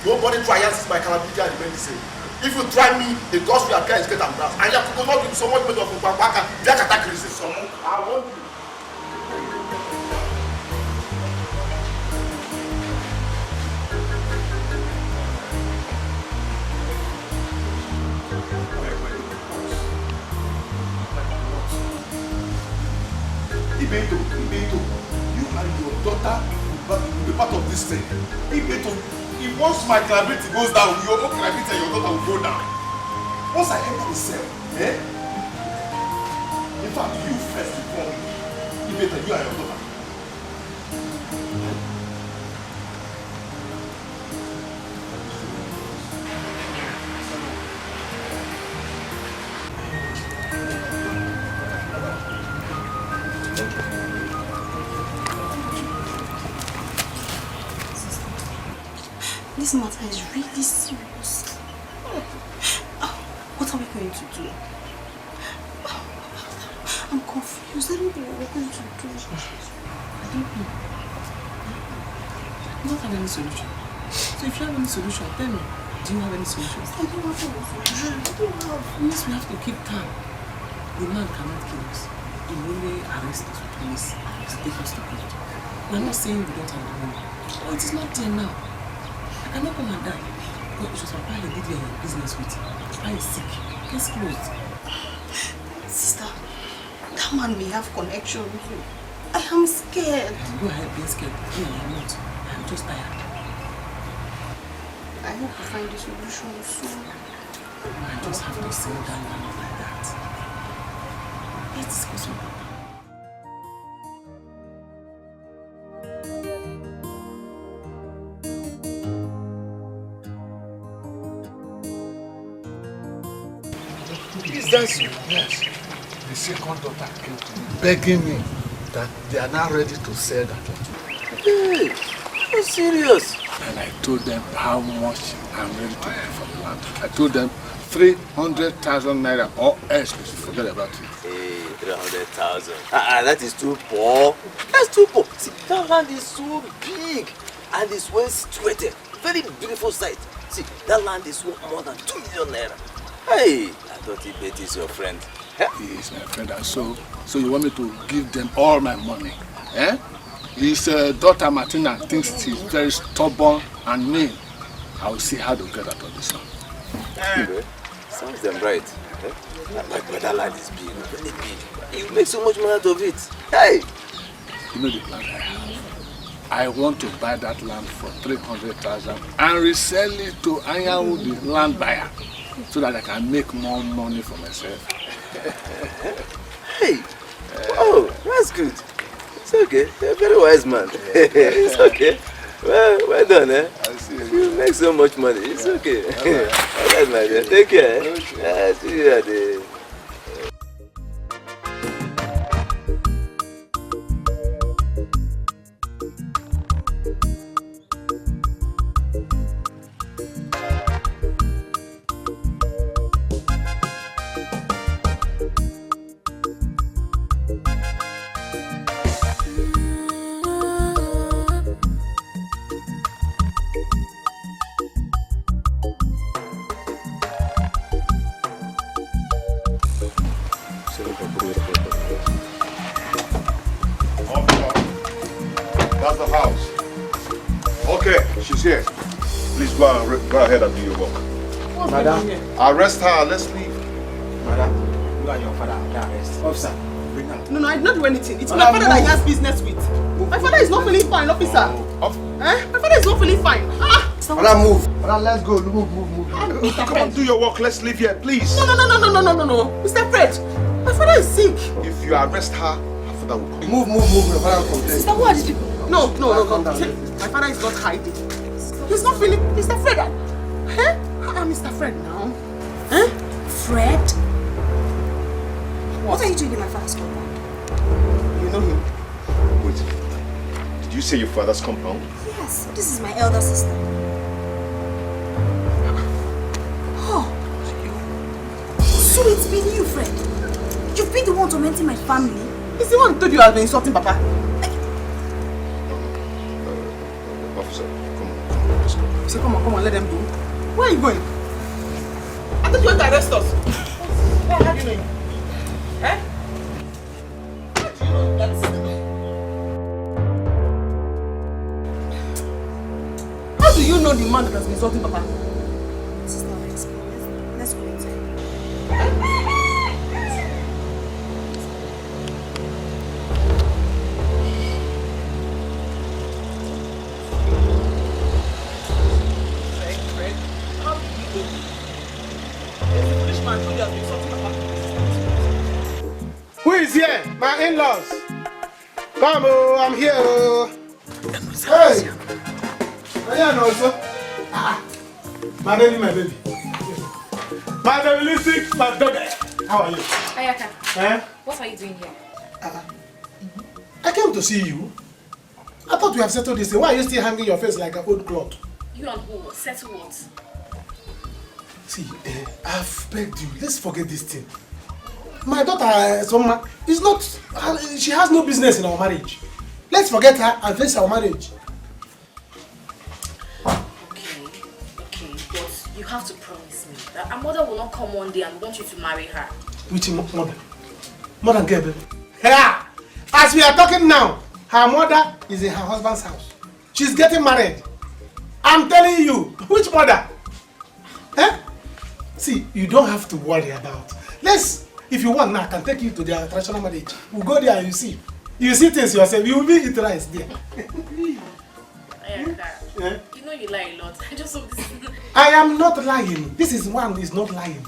Nobody tries my capability and remain the same. If you try me, the cost we apply is get and brass. And you have to not do so much better for Babaka, they can attack criticism. I want you. Ibeto, you and your daughter will be part of this thing. Ibeto, if once my credibility goes down, your own credibility and your daughter will go down. Once I enter the cell, in fact, you first before me. Ibeto, you and your daughter. This matter is really serious. What are we going to do? I'm confused. I don't know what we're going to do. I don't know. I don't have any solution. So if you have any solution, tell me. Do you have any solutions? I don't have any solution. I don't have. Means we have to keep calm. The man cannot kill us. He will only arrest us with police to take us to court. We're not saying we don't have the money. Oh, it is not there now. I cannot come and die. But it was Papa he did your business with. Papa is sick. Case closed. Sister, that man may have connection with you. I am scared. Go ahead, be scared. No, I am not. I am just tired. I hope we find a solution soon. I just have to sell that land like that. Let's discuss it. Is that so? Yes. The second daughter came to me begging me that they are now ready to sell that land. Hey, you're serious? And I told them how much I'm ready to pay for the land. I told them 300,000 naira or else we should forget about it. Hey, 300,000. That is too poor. That's too poor. See, that land is so big and it's well situated. Very beautiful site. See, that land is worth more than 2 million naira. Hey, I thought Ibet is your friend. He is my friend, and so you want me to give them all my money? Eh? His daughter Martina thinks she's very stubborn and mean. I will see how to get out of this one. Okay. Sounds them right. But that land is big, very big. You make so much money out of it. Hey! You know the plan I have. I want to buy that land for 300,000 and resell it to Anyanwu, the land buyer, so that I can make more money for myself. Hey! Oh, that's good. It's okay. You're a very wise man. It's okay. Well done, eh? I see. You make so much money. It's okay. Alright, my dear. Take care. Okay. See you at the... That's the house. Okay, she's here. Please go ahead and do your work. Madam, arrest her. Let's leave. Madam, you and your father are arrested. Officer. No, I did not do anything. It's my father that he has business with. My father is not feeling fine, officer. My father is not feeling fine. Madam, move. Madam, let's go. Move. Come on, do your work. Let's leave here, please. No. Mr. Fred, my father is sick. If you arrest her, her father will come. Move. Your father will complain. Sister, who are these people? No. My father is not hiding. He's not feeling. Mr. Fred. Mr. Fred now. Fred? What are you doing in my father's compound? You know him? Wait. Did you say your father's compound? Yes, this is my elder sister. Oh. So it's been you, Fred. You've been the one tormenting my family. He's the one who told you I've been insulting Papa. Officer, come on, let's go. So come on, let them go. Where are you going? I thought you went to arrest us. How do you know him? How do you know that? How do you know the man that has been insulting Papa? Sister, let's go inside. Who is here? My in-laws. Come, I'm here. Hey. Also. My baby. My baby, listen, my baby. How are you? Ayaka, Eh? what are you doing here? I came to see you. I thought we have settled this thing. Why are you still hanging your face like an old cloth? You and who? Settle what? See, I've begged you. Let's forget this thing. My daughter, Soma, is not. She has no business in our marriage. Let's forget her and face our marriage. Okay, but you have to promise me that our mother will not come one day and want you to marry her. Which mother? Mother Gabriel. Yeah. As we are talking now, her mother is in her husband's house. She's getting married. I'm telling you. Which mother? Eh? See, you don't have to worry about. If you want now, I can take you to their traditional marriage. We'll go there and you see. You see things yourself. You will be eat rice there. Yeah? You know you lie a lot. I just hope this is... I am not lying. This is one is not lying.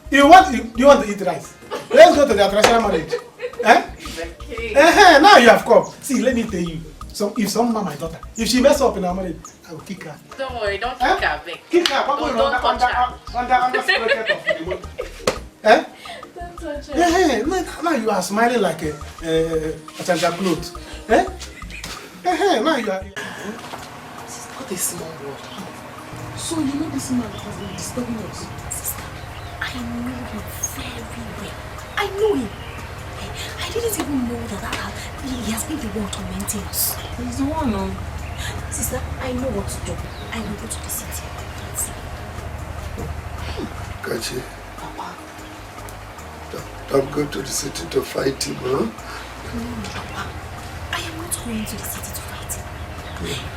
You want to eat rice? Let's go to their traditional marriage. Eh? Okay. Now you have come. See, let me tell you. So if some my daughter, if she mess up in our marriage, I will kick her. Don't worry, don't kick her back. Kick her. Don't touch her. Under bracket of the money. Eh? Don't touch her. Now you are smiling like a chanja cloth. Eh? Now you are. What a small word. So you know this man has been disturbing us. Sister, I know him very well. I know him. I didn't even know that he has been the one tormenting us. He's the one, no? Sister, I know what to do. I will go to the city. Kachi, Papa, don't go to the city to fight him, huh? No, Papa. I am not going to the city to fight him.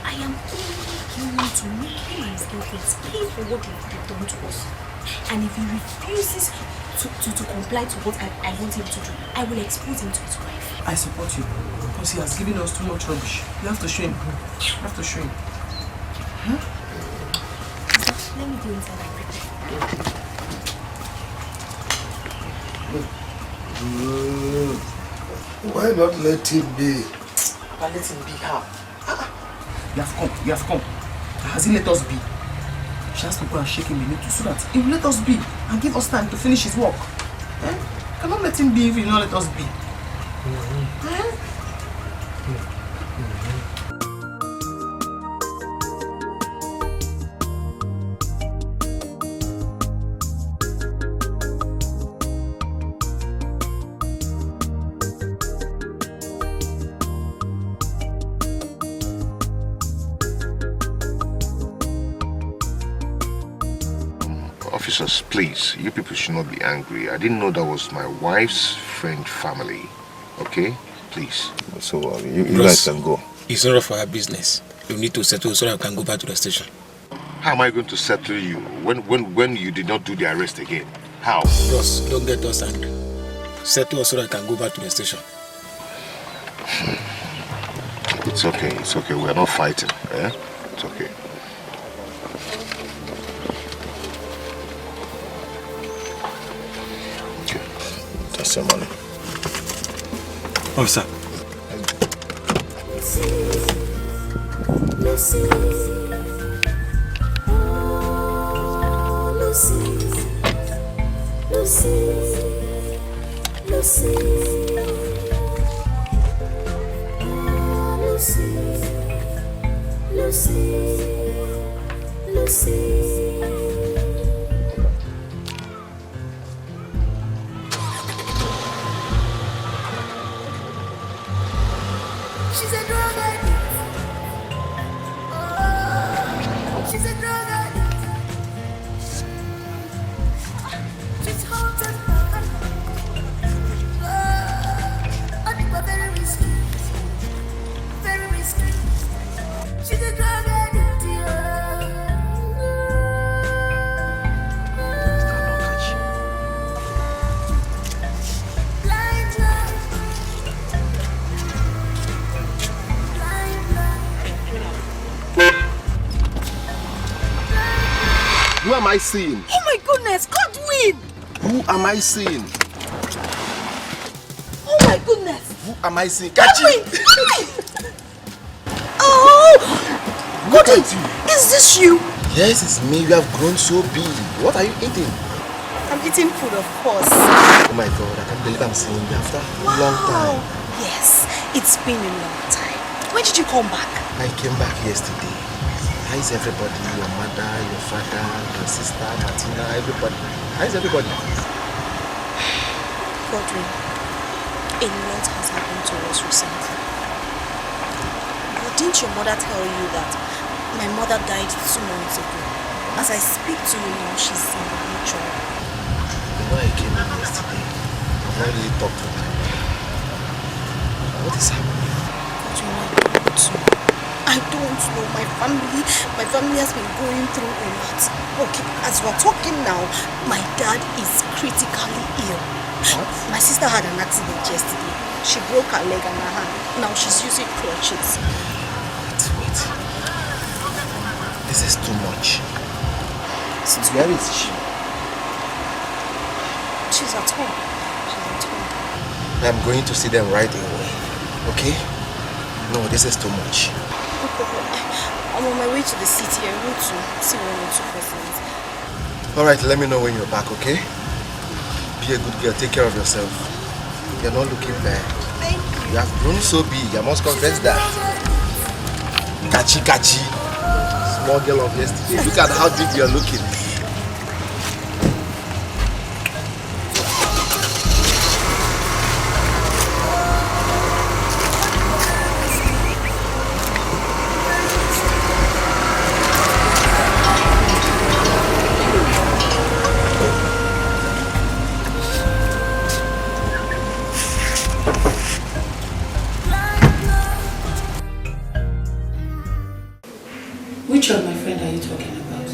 I am only going to make him and his girlfriends pay for what they've done to us. And if he refuses to comply to what I want him to do, I will expose him to his wife. I support you, because he has given us too much rubbish. You have to show him. You have to show him. Huh? Let me go inside and prepare. Why not let him be? Papa, let him be how? You have come. Has he let us be? She has to go and shake him in it so that he will let us be and give us time to finish his work. Eh? Cannot let him be if he will not let us be. Officers, please, you people should not be angry. I didn't know that was my wife's friend family. Okay? Please. So, you guys can go. It's not for our business. You need to settle so I can go back to the station. How am I going to settle you when you did not do the arrest again? How? Bros, don't get us angry. Settle us so that I can go back to the station. It's okay, we're not fighting, eh? It's okay. Okay, that's your money. Officer. Lucy, oh, Lucy, Lucy, Lucy, oh, Lucy, Lucy, Lucy. She's a drug addict. She's a drug addict. She's haunted by very risky. Very risky. She's a drug addict. Blind love. Who am I seeing? Oh my goodness, Godwin! Who am I seeing? Oh my goodness! Who am I seeing? Godwin! Oh! Look at you. Is this you? Yes, it's me. You have grown so big. What are you eating? I'm eating food, of course. Oh my God, I can't believe I'm seeing you after a long time. Yes, it's been a long time. When did you come back? I came back yesterday. How is everybody? Your mother, your father, your sister, Martina, everybody. How is everybody? Godwin, a lot has happened to us recently. But didn't your mother tell you that my mother died 2 months ago? As I speak to you now, she's in the wheelchair. You know I came in yesterday. I've not really talked to my mother. What is happening? Godwin, I don't know. My family has been going through a lot. Okay, as we're talking now, my dad is critically ill. What? My sister had an accident yesterday. She broke her leg and her hand. Now she's using crutches. Wait. This is too much. Since where is she? She's at home. I'm going to see them right away. Okay? No, this is too much. I'm on my way to the city. I want to see one or two persons. Alright, let me know when you're back, okay? Be a good girl. Take care of yourself. You're not looking bad. Thank you. You have grown so big. I must confess that. Kachi kachi. Small girl of yesterday. Look at how big you're looking. Which of my friend are you talking about?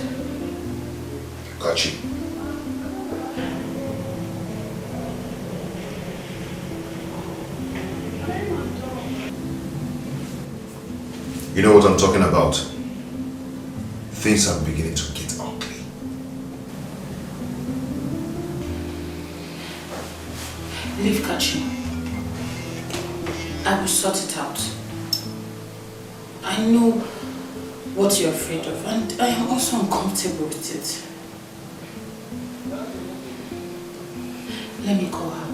Kachi. You know what I'm talking about? Things are beginning to get ugly. Leave Kachi. I will sort it out. I know what you're afraid of, and I am also uncomfortable with it. Let me call her.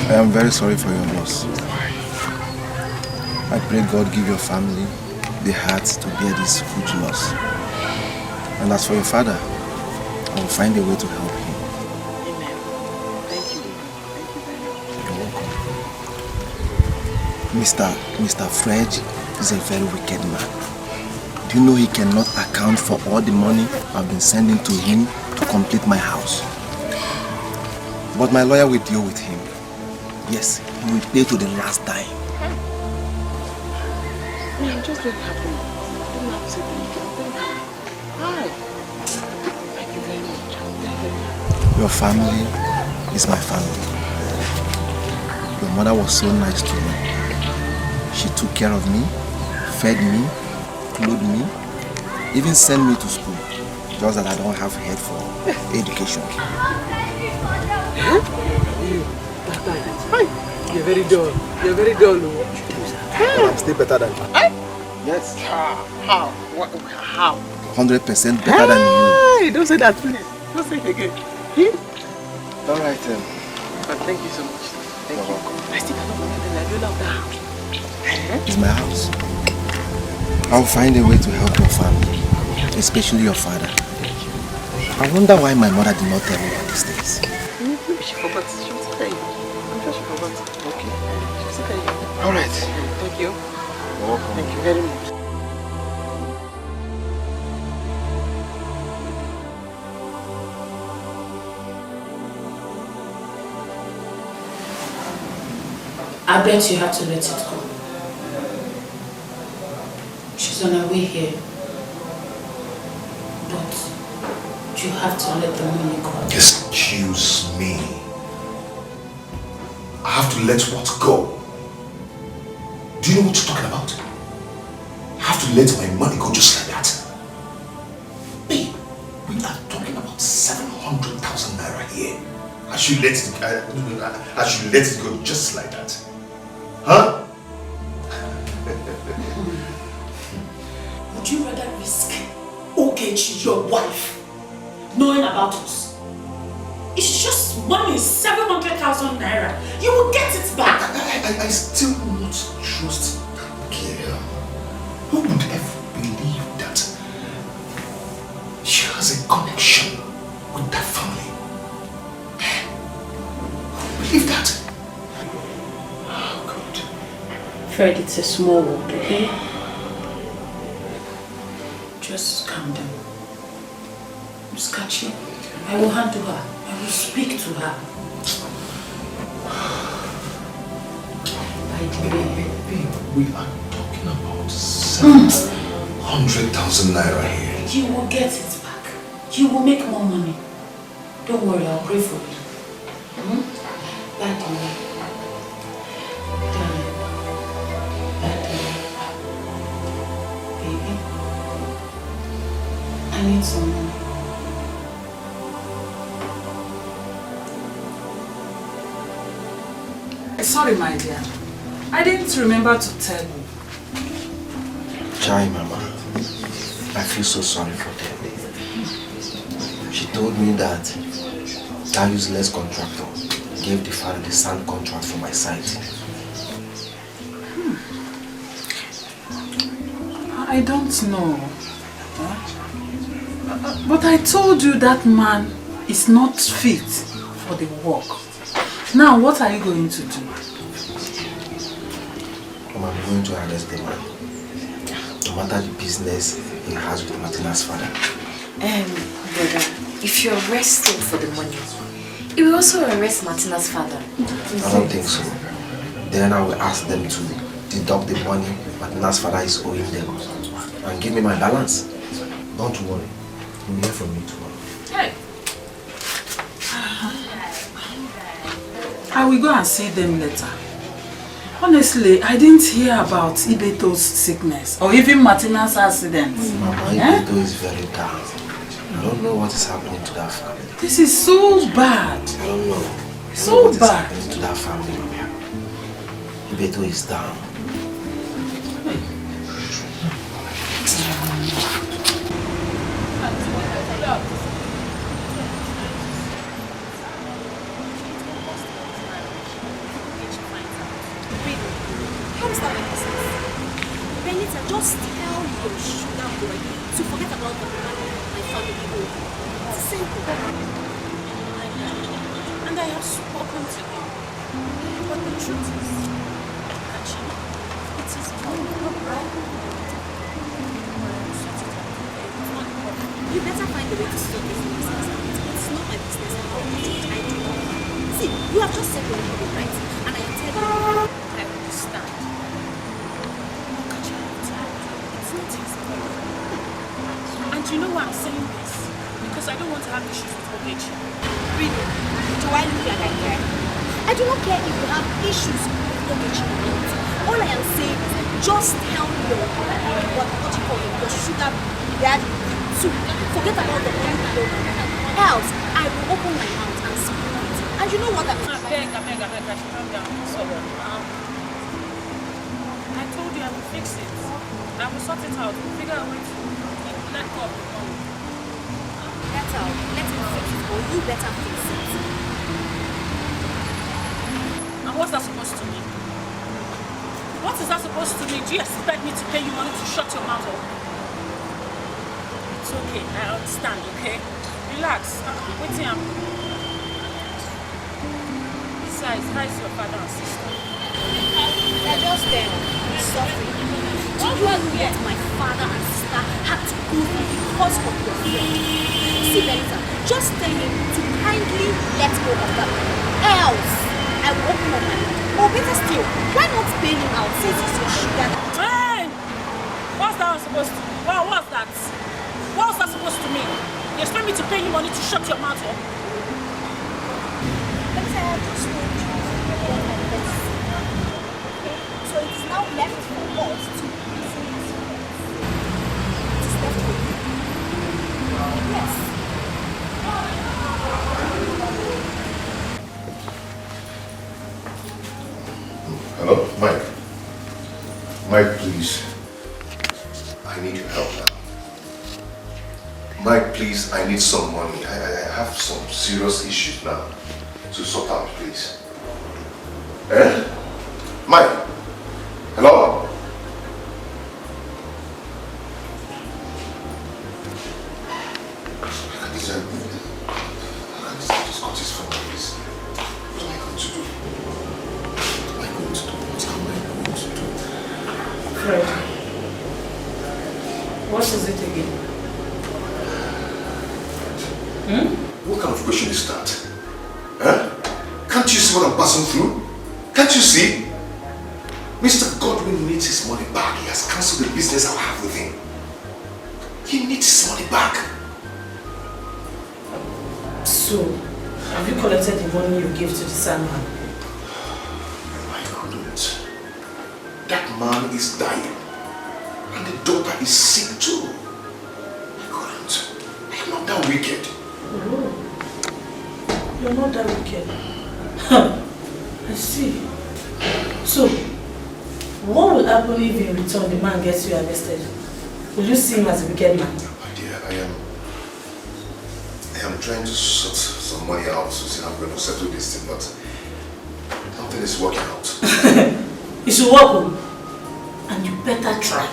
I am very sorry for your loss. I pray God give your family the heart to bear this huge loss. And as for your father, I will find a way to help him. Mr. Fred is a very wicked man. Do you know he cannot account for all the money I've been sending to him to complete my house? But my lawyer will deal with him. Yes, you will pay to the last dime. I'm just very happy. I don't have to say thank you. I'm very happy. Hi. Thank you very much. I'm very, very happy. Your family is my family. Your mother was so nice to me. She took care of me, fed me, clothed me, even sent me to school. Just that I don't have head for education. Hi. You're very dull. You're very dull. I'm still better than you. Yes. How? What? How? 100% better than you. Hey, don't say that, please. Don't say it again. All right, thank you so much. Thank you. I still cannot believe that you love the house. It's my house. I'll find a way to help your family, especially your father. I wonder why my mother did not tell me all these things. Maybe she forgot. She was tell you. I'm sure she forgot. Okay. She was tell you. All right. Thank you. You're welcome. Thank you very much. I bet you have to let it go. She's on her way here. But you have to let the money go. Excuse me. I have to let what go? Do you know what you're talking about? I have to let my money go just like that? Babe, we are talking about 700,000 naira here. I should let it go just like that. Huh? Would you rather risk Ogechi, your wife, knowing about us? It's just money, 700,000 naira. You will get it back. I still not trust that girl. Who would ever believe that she has a connection with that family? Who would believe that? Fred, it's a small world, okay? Just calm down. Miss Kachi, I will handle her. I will speak to her. By the way, we are talking about 700,000 naira here. You will get it back. You will make more money. Don't worry, I'll pray for you. By the way, baby, I need some money. Sorry, my dear. I didn't remember to tell you. Chai, Mama. I feel so sorry for them. She told me that that useless contractor gave the father the sand contract for my site. I don't know. But I told you that man is not fit for the work. Now, what are you going to do? Mama, I'm going to arrest the man. No matter the business he has with Martina's father. Brother, if you arrest him for the money, he will also arrest Martina's father. I don't think so. Then I will ask them to deduct the money Martina's father is owing them and give me my balance. Don't worry. You'll hear from me tomorrow. Hey. I will go and see them later. Honestly, I didn't hear about Ibeto's sickness or even Martina's accident. Mama, Ibeto is very down. I don't know what is happening to that family. This is so bad. I don't know. So what is bad. happening to that family, Mama. Ibeto is down. Just tell your sugar boy to forget about the money my family owe. It's simple. And I have spoken to him. But the truth is, it is wrong. You better find a way to sort this business out. It's not my business. I do. See, you have just said you're right, and I you know why I'm saying this? Because I don't want to have issues with Ogechi. Really? Do I look like I care? I do not care if you have issues with Ogechi or not. All I am saying is just tell your your sugar daddy to forget about the money below. Else, I will open my mouth and speak it. And you know what I'm saying? I beg, calm down. Sorry. I told you I will fix it. I will sort it out. We'll figure out a way to let go of the money. Better, let him fix it, or you better fix it. And what's that supposed to mean? What is that supposed to mean? Do you expect me to pay you money to shut your mouth up? It's okay, I understand, okay? Relax. Wait till I'm... Besides, how is your father and sister? They're just there, suffering. Do you know what my father and sister had to go through because of your friend? See, Benita, just tell him to kindly let go of that. Else, I will open up my mouth. Or better still, why not bail him out since it's your sugar? Hey! What's that supposed to mean? What's that? What's that supposed to mean? You expect me to pay you money to shut your mouth up? Benita, I just told you what my best. Okay? So it is now left for us to listen to his friends. It is left for you. Yes. Hello, Mike. Mike, please. I need your help now. Mike, please, I need some money. I have some serious issues now to sort out, please. Eh? Mike? Hello? I can't just cut his phone, please. What am I going to do? Fred, what is it again? What kind of question is that? Huh? Can't you see what I'm passing through? Can't you see? Mr. Godwin needs his money back. He has cancelled the business I have with him. He needs his money back. So, have you collected the money you gave to the sandman? I couldn't. That man is dying. And the daughter is sick too. I couldn't. I am not that wicked. Oh. You're not that wicked. I see. So, what will happen if in return the man gets you arrested? Will you see him as a wicked man? My dear, I am trying to sort some money out to see how I'm going to settle this thing, but nothing is working out. It should work, and you better try.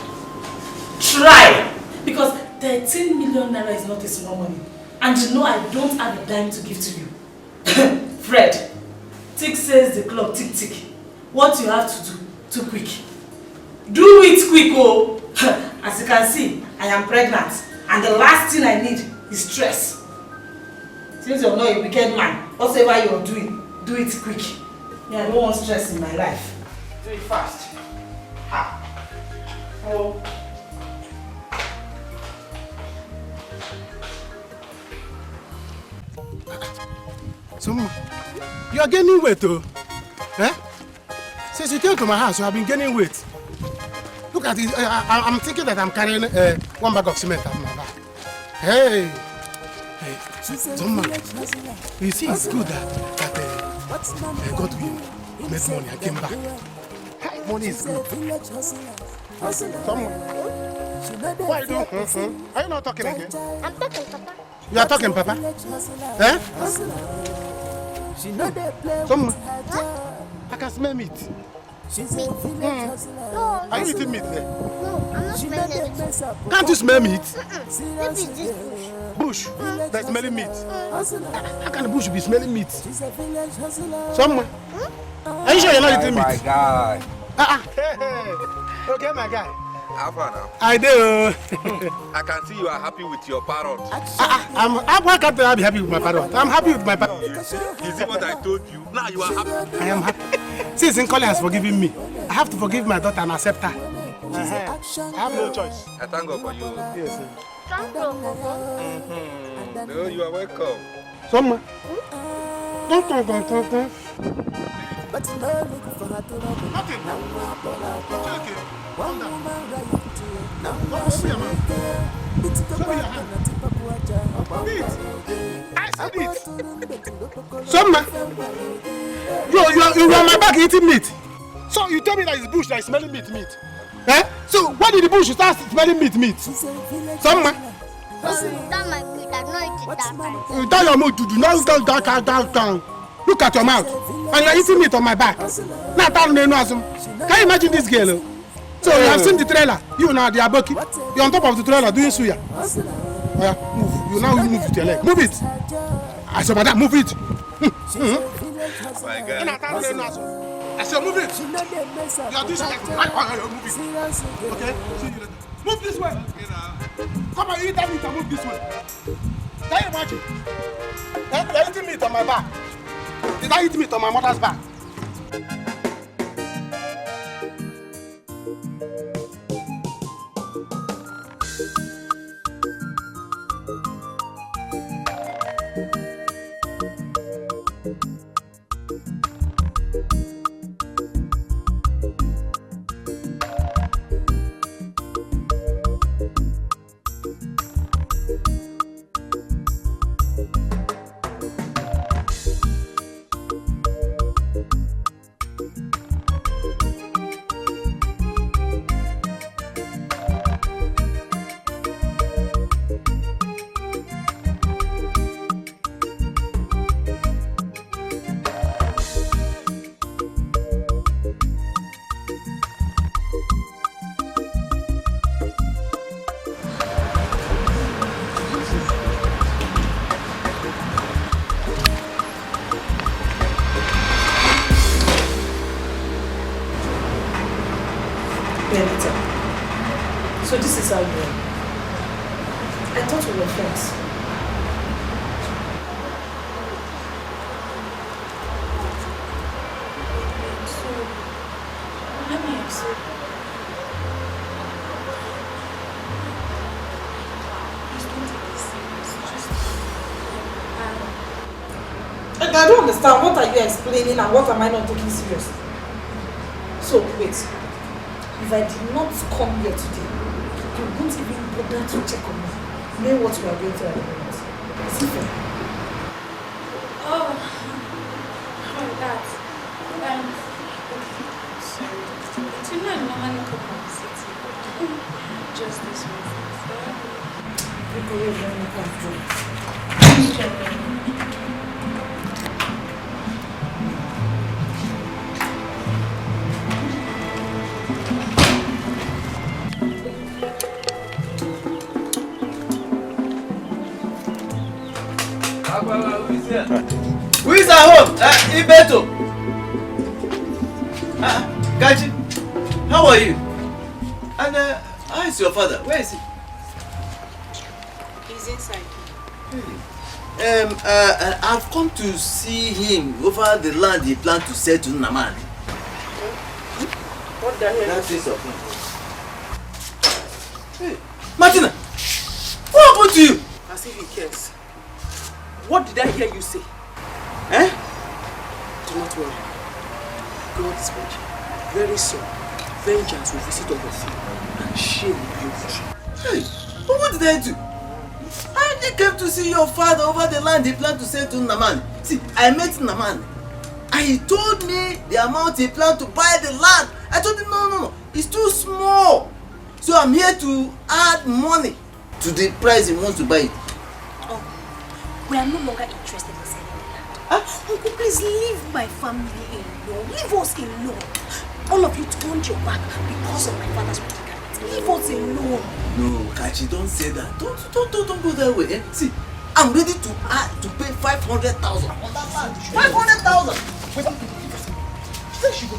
Try! Because 13 million naira is not a small money. And you know I don't have a dime to give to you. Fred, tick says the clock, tick tick. What you have to do, too quick. Do it quick, oh! As you can see, I am pregnant. And the last thing I need is stress. Since you're not a wicked man, whatever you're doing, do it quick. Yeah, I don't want stress in my life. Do it fast. Ha. Oh. So, you are gaining weight, oh? Eh? Since you came to my house, you have been gaining weight. Look at it. I'm thinking that I'm carrying 1 bag of cement on my back. Hey, hey, Zoma, you see, it's good that God will make money. I came back. Hey, money is good. Why are you doing? Are you not talking again? I'm talking, Papa. You are talking, Papa? Eh? Zoma, I can smell meat. No. Are you eating meat there? No, I'm not smelling it. Can't you smell meat? Maybe it's this Bush that's smelling meat. How can the bush be smelling meat? Somewhere. Are you sure you're not eating meat? My guy. Hey. Okay, my guy. How far now? I do. I can see you are happy with your parrot. Why can't I be happy with my parrot? I'm happy with my parrot. Is it what I told you? Now you are happy. I am happy. Since Nkoli has forgiven me, I have to forgive my daughter and accept her. I have no choice. I thank God for you. Yes, sir. No, you are welcome. Summer. Don't come. But no look for her to love. Nothing. Okay. Calm down. Summer. You are my back eating meat. So you tell me that it's bush that is smelling meat. Eh? So why did the bush start smelling meat? Summer. That my meat, I know it is that kind. Tell your mouth to do not down. Look at your mouth. And you're eating meat on my back. Now can you imagine this girl? So you have seen the trailer. You now the aboki. You're on top of the trailer doing suya. Yeah, move. You now move with your leg. Move it. I said, madam, move it. My God. I said, move it. You are doing suya. Move it. Okay? See you later. Move this way. Come and eat that meat and move this way. Can you imagine? You're eating meat on my back. Did I eat meat on my mother's back? So this is how you are. I thought we were friends. So, let me ask you. Please don't take this serious. I don't understand. What are you explaining and what am I not taking serious? So, wait. If I did not come here today, you won't even bother to check on me. Know what you are going through at the moment. Is it fair? Oh, that. Sorry. But you know I normally come from the city. Just this way. You go away when you come through. Who is at home? Ibeto. Gaji, how are you? And how is your father? Where is he? He's inside. I've come to see him over the land he planned to sell to Namani. What the hell? That is of him. Hey, Martina, what happened to you? As if he cares. What did I hear you say? Eh? Do not worry. God is watching. Very soon, vengeance will visit all of you and shame will be over. Hey, but what did I do? I only came to see your father over the land he planned to sell to Namani. See, I met Namani and he told me the amount he planned to buy the land. I told him, no, it's too small. So I'm here to add money to the price he wants to buy it. We are no longer interested in selling the land. Uncle, please leave my family alone. Leave us alone. All of you turned your back because of my father's predicament. Leave us alone. No, Kachi, don't say that. Don't go that way. Eh? See, I'm ready to pay 500,000 on that land. 500,000. Wait, where should go?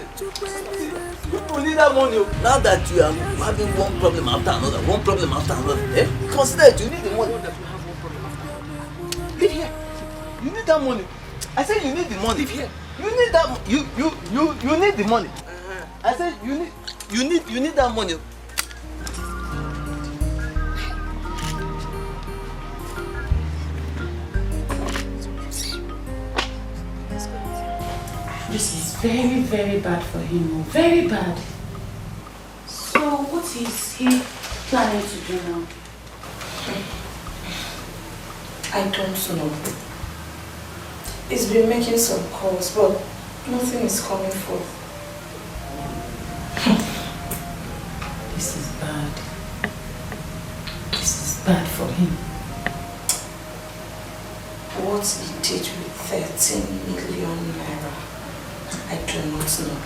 You need that money. Now that you are having one problem after another, eh? Consider it, you need the money. Live here. You need that money. I said you need the money. Live here. You need that. You need the money. I said you need that money. very, very bad for him. Very bad. So what is he planning to do now? I don't know. He's been making some calls, but nothing is coming forth. This is bad. This is bad for him. What he did with 13 million naira, I do not know.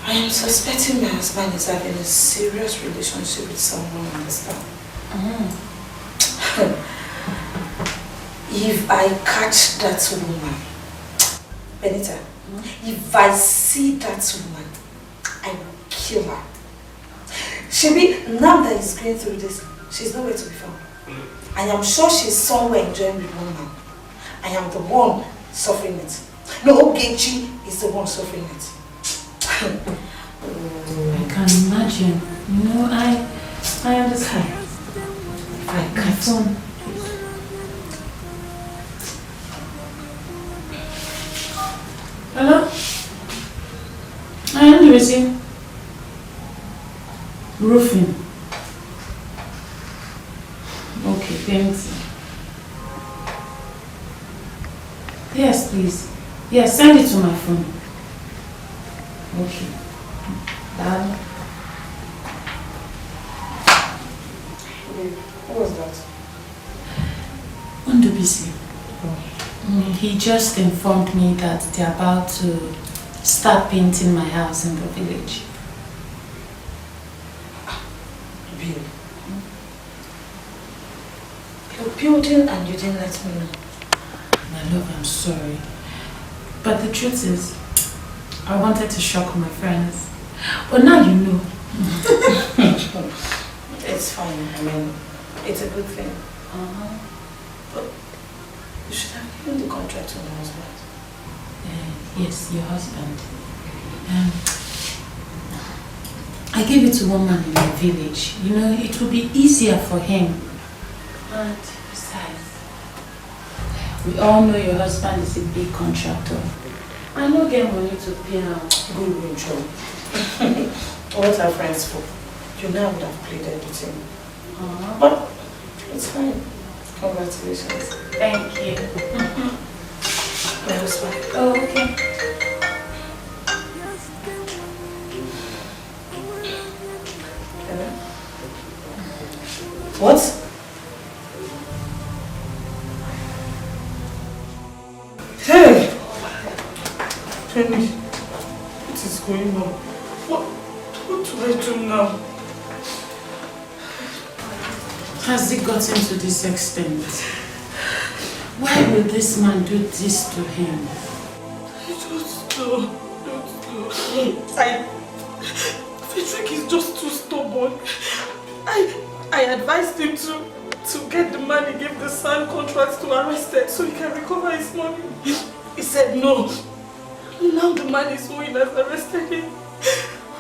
I am suspecting my husband is having a serious relationship with someone in this town. If I catch that woman, Benita, if I see that woman, I will kill her. Shebi, now that he's going through this, she's nowhere to be found. I am sure she's somewhere enjoying with one man. I am the one suffering it. No, Ogechi is the one suffering it. I can imagine. You know, I understand. I can't. Hello? I am Lucy. Roofing. Okay, thanks. Yes, please. Yes, send it to my phone. Okay. Bye. What was that? Undubisi. He just informed me that they're about to start painting my house in the village. Bill. You're building and you didn't let me know. My love, I'm sorry. But the truth is, I wanted to shock my friends. But now you know. It's fine. I mean, it's a good thing. But you should have given the contract to my husband. Yes, your husband. I gave it to one man in my village. You know, it will be easier for him. And besides, we all know your husband is a big contractor. I don't get money to pay now. Good Joe. What are friends for? You know I would have played everything. But it's fine. Congratulations. Thank you. My husband. Oh, okay. What? Hey! Penny, what is going on? What do I do now? Has it gotten to this extent? Why will this man do this to him? Frederick is just too stubborn. I advised him to get the man he gave the sand contract to arrested so he can recover his money. He said no. Now the man is who has arrested him.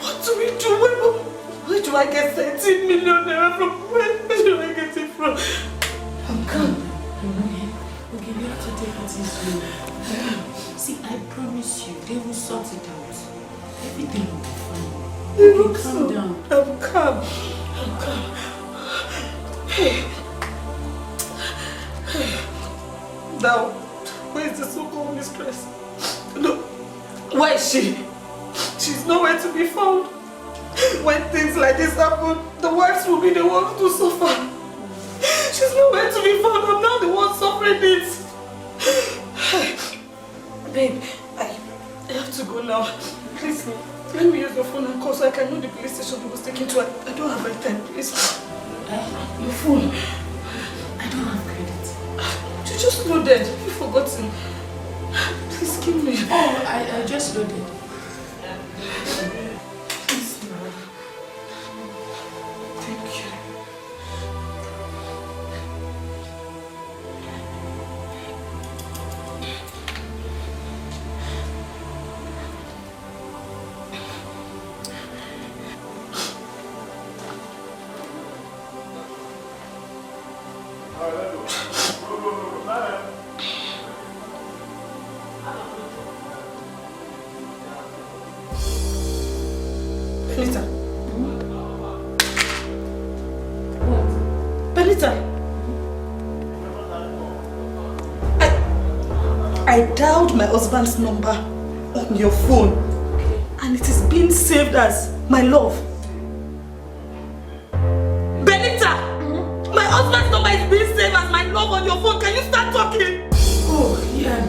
What do we do? Where do I get 13 million naira from? Where do I get it from? I'm calm. Okay, we have to take it easy. See, I promise you, they will sort it out. Everything will be fine. Okay, calm down. I'm calm. I'm calm. Hey. Now, where is the so-called mistress? No. Where is she? She's nowhere to be found. When things like this happen, the wives will be the ones to suffer. She's nowhere to be found. I'm not the one suffering it. Babe, I have to go now. Please, let me use your phone and call so I can know the police station he was taken to. I don't have my time, please. Your phone. I don't have credit. You just loaded. You've forgotten. Please give me. Oh, I just loaded. Please, now. Thank you. Benita, I dialed my husband's number on your phone and it is being saved as my love. Benita, my husband's number is being saved as my love on your phone. Can you start talking? Oh, yeah.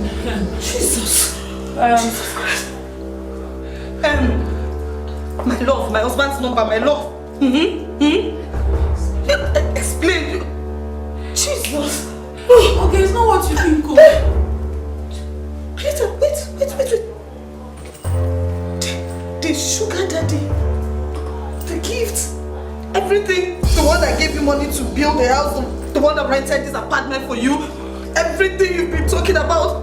Jesus. My love, my husband's number, my love. Explain. Jesus. Okay, it's not what you think of. Wait. The sugar daddy, the gift, everything, the one that gave you money to build the house, the one that rented this apartment for you, everything you've been talking about.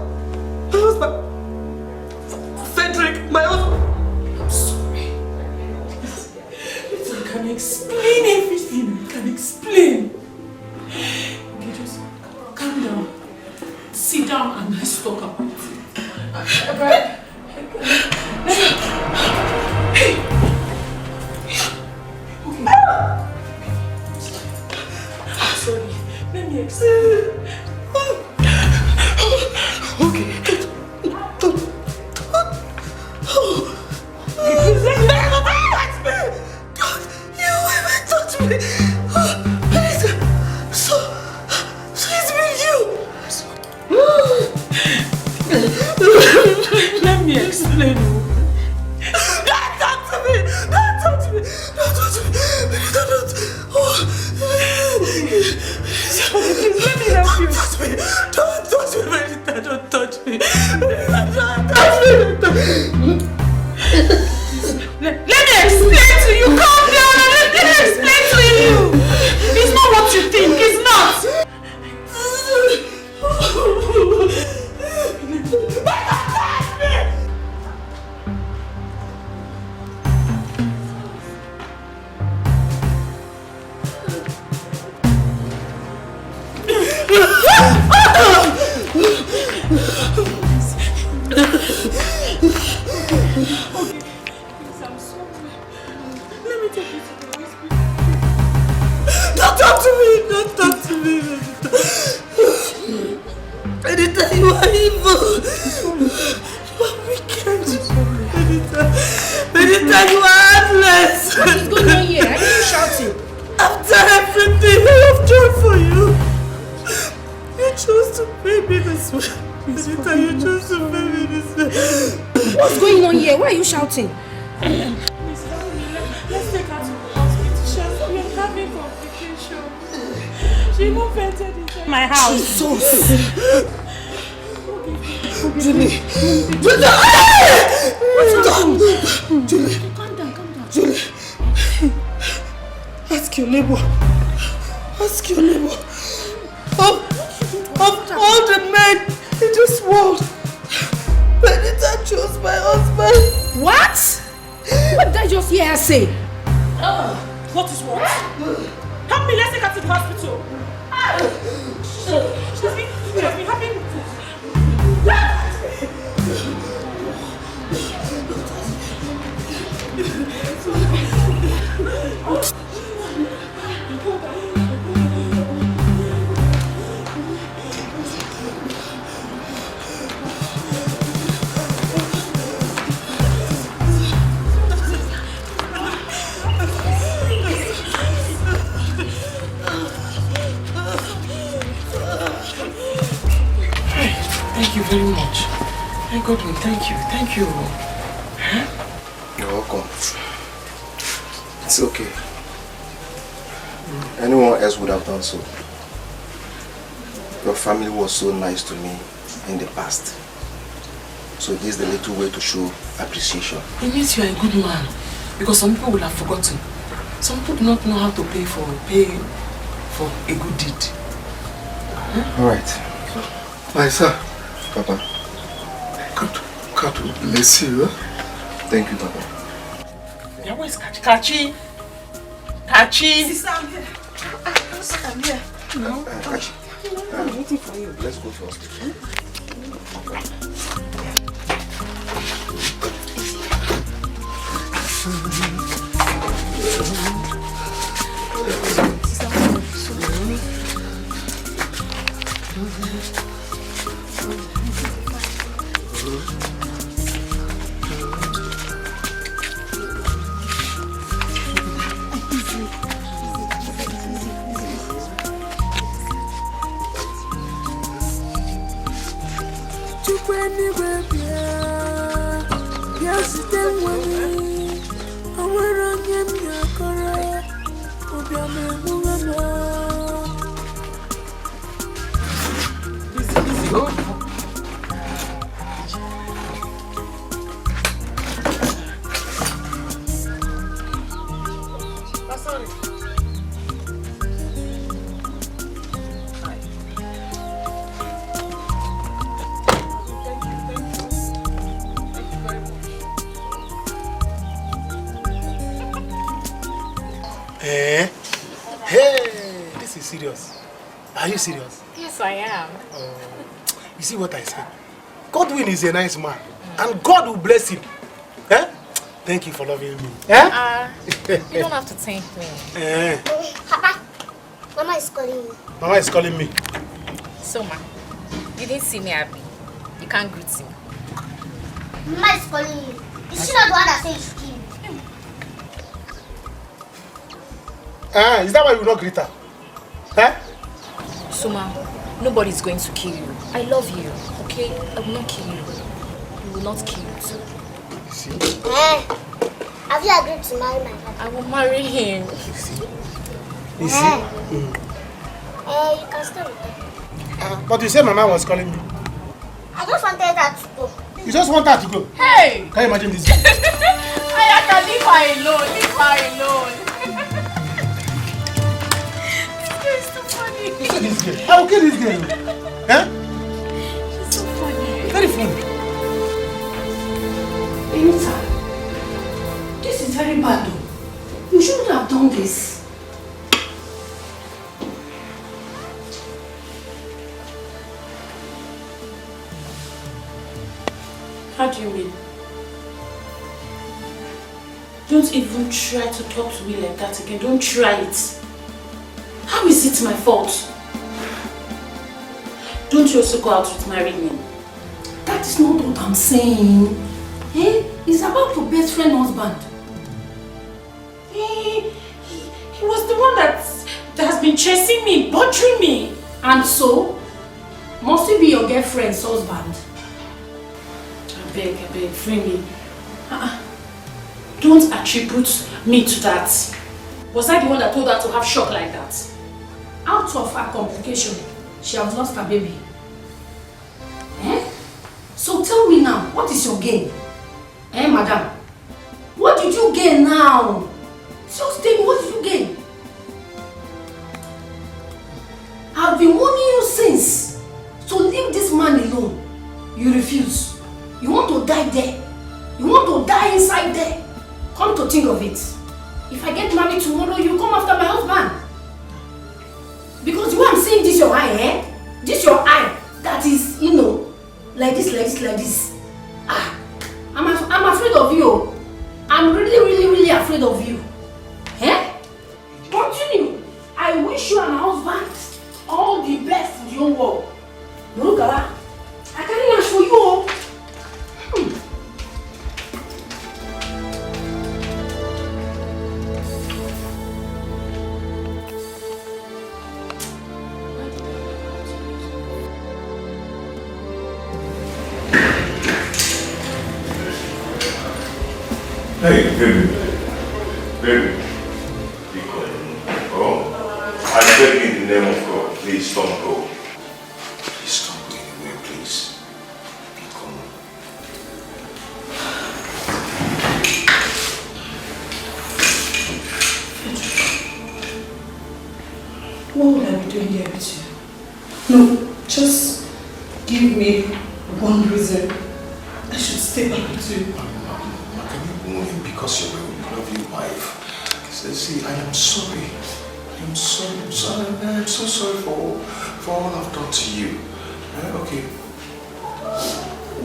My husband, Frederick, my husband. I'm sorry. I can explain everything. I can explain. Okay, just calm down. Sit down and let's talk about it. Hey! Okay. I'm sorry. Let me explain. Okay. Please let me You even touch me. So it's been you. Let me explain. Don't talk to me. Don't touch me. Don't touch me. Don't. Please let me help you. Don't touch me. Don't touch me. Let me explain to you. Calm down. Let me explain to you. It's not what you think. It's not. Don't talk to me. Don't talk to me. Benita, you are evil. You are wicked. Benita, you are heartless. What is going on here? Why are you shouting? After everything I have done for you, you chose to pay me this way. Benita, you chose to pay me this way. What's going on here? Why are you shouting? Let's take her to the hospital. We are having complications. She even fainted inside my house. Jesus. Julie. Julie. Calm down. Julie. Ask your neighbor. Of all the men in this world, Benita chose my husband. What? What did I just hear her say? What is what? Help me, let's take her to the hospital. She's been having... Thank you very much. My Godwin, thank you. Huh? You're welcome. It's okay. Anyone else would have done so. Your family was so nice to me in the past. So this is the little way to show appreciation. It means you are a good man. Because some people will have forgotten. Some people do not know how to pay for a good deed. Huh? Alright. My son. Papa. God will bless you. Huh? Thank you, Papa. Yeah, where's Kachi? Kachi! Sister, I'm here. I'm here. No. Kachi. I'm waiting for you. Let's go to hospital. Hey, this is serious. Are you serious? Yes, I am. You see what I said? Godwin is a nice man, and God will bless him. Eh? Thank you for loving me. Eh? You don't have to thank me. Papa, Mama is calling me. Mama is calling me. So, ma, you didn't see me happy. You can't greet me. Mama is calling you. Is she not the one that said you should kill me? Is that why you will not greet her? Eh? Suma, nobody's going to kill you. I love you, okay? I will not kill you. You will not kill you too. You see? Have you agreed to marry my father? I will marry him. You see? You see? You can stay with her. But you said Mama was calling me. I just wanted her to go. You just want her to go? Hey! Can you imagine this? I can leave her alone. Leave her alone. Look at this girl. I will kill this girl. Eh? She's so funny. Very funny. Anita, this is very bad though. You shouldn't have done this. How do you mean? Don't even try to talk to me like that again. Don't try it. How is it my fault? Don't you also go out with married men? That is not what I'm saying. Eh? It's about your best friend husband. He was the one that has been chasing me, bothering me. And so, must he be your girlfriend's husband? I beg, free me. Don't attribute me to that. Was I the one that told her to have shock like that? Out of her complication, she has lost her baby. Eh? So tell me now, what is your gain? Eh, madam? What did you gain now? Just tell me, what did you gain? I've been warning you since to leave this man alone. You refuse. You want to die there. You want to die inside there. Come to think of it. If I get married tomorrow, you come after my husband. Because the way I'm seeing this your eye, eh? This your eye, that is, you know, like this. I'm afraid of you. I'm really afraid of you. Eh? Continue. I wish you and my husband all the best in your world. Murugala, I can't ask for you. Hey, baby. Oh, I beg you in the name of God, please don't go. Please don't go anywhere, please. Come. What would I be doing here with you? No, just give me one reason I should stay back with you. Because you're a lovely wife. See, I am sorry. I'm so sorry for all I've done to you. Okay.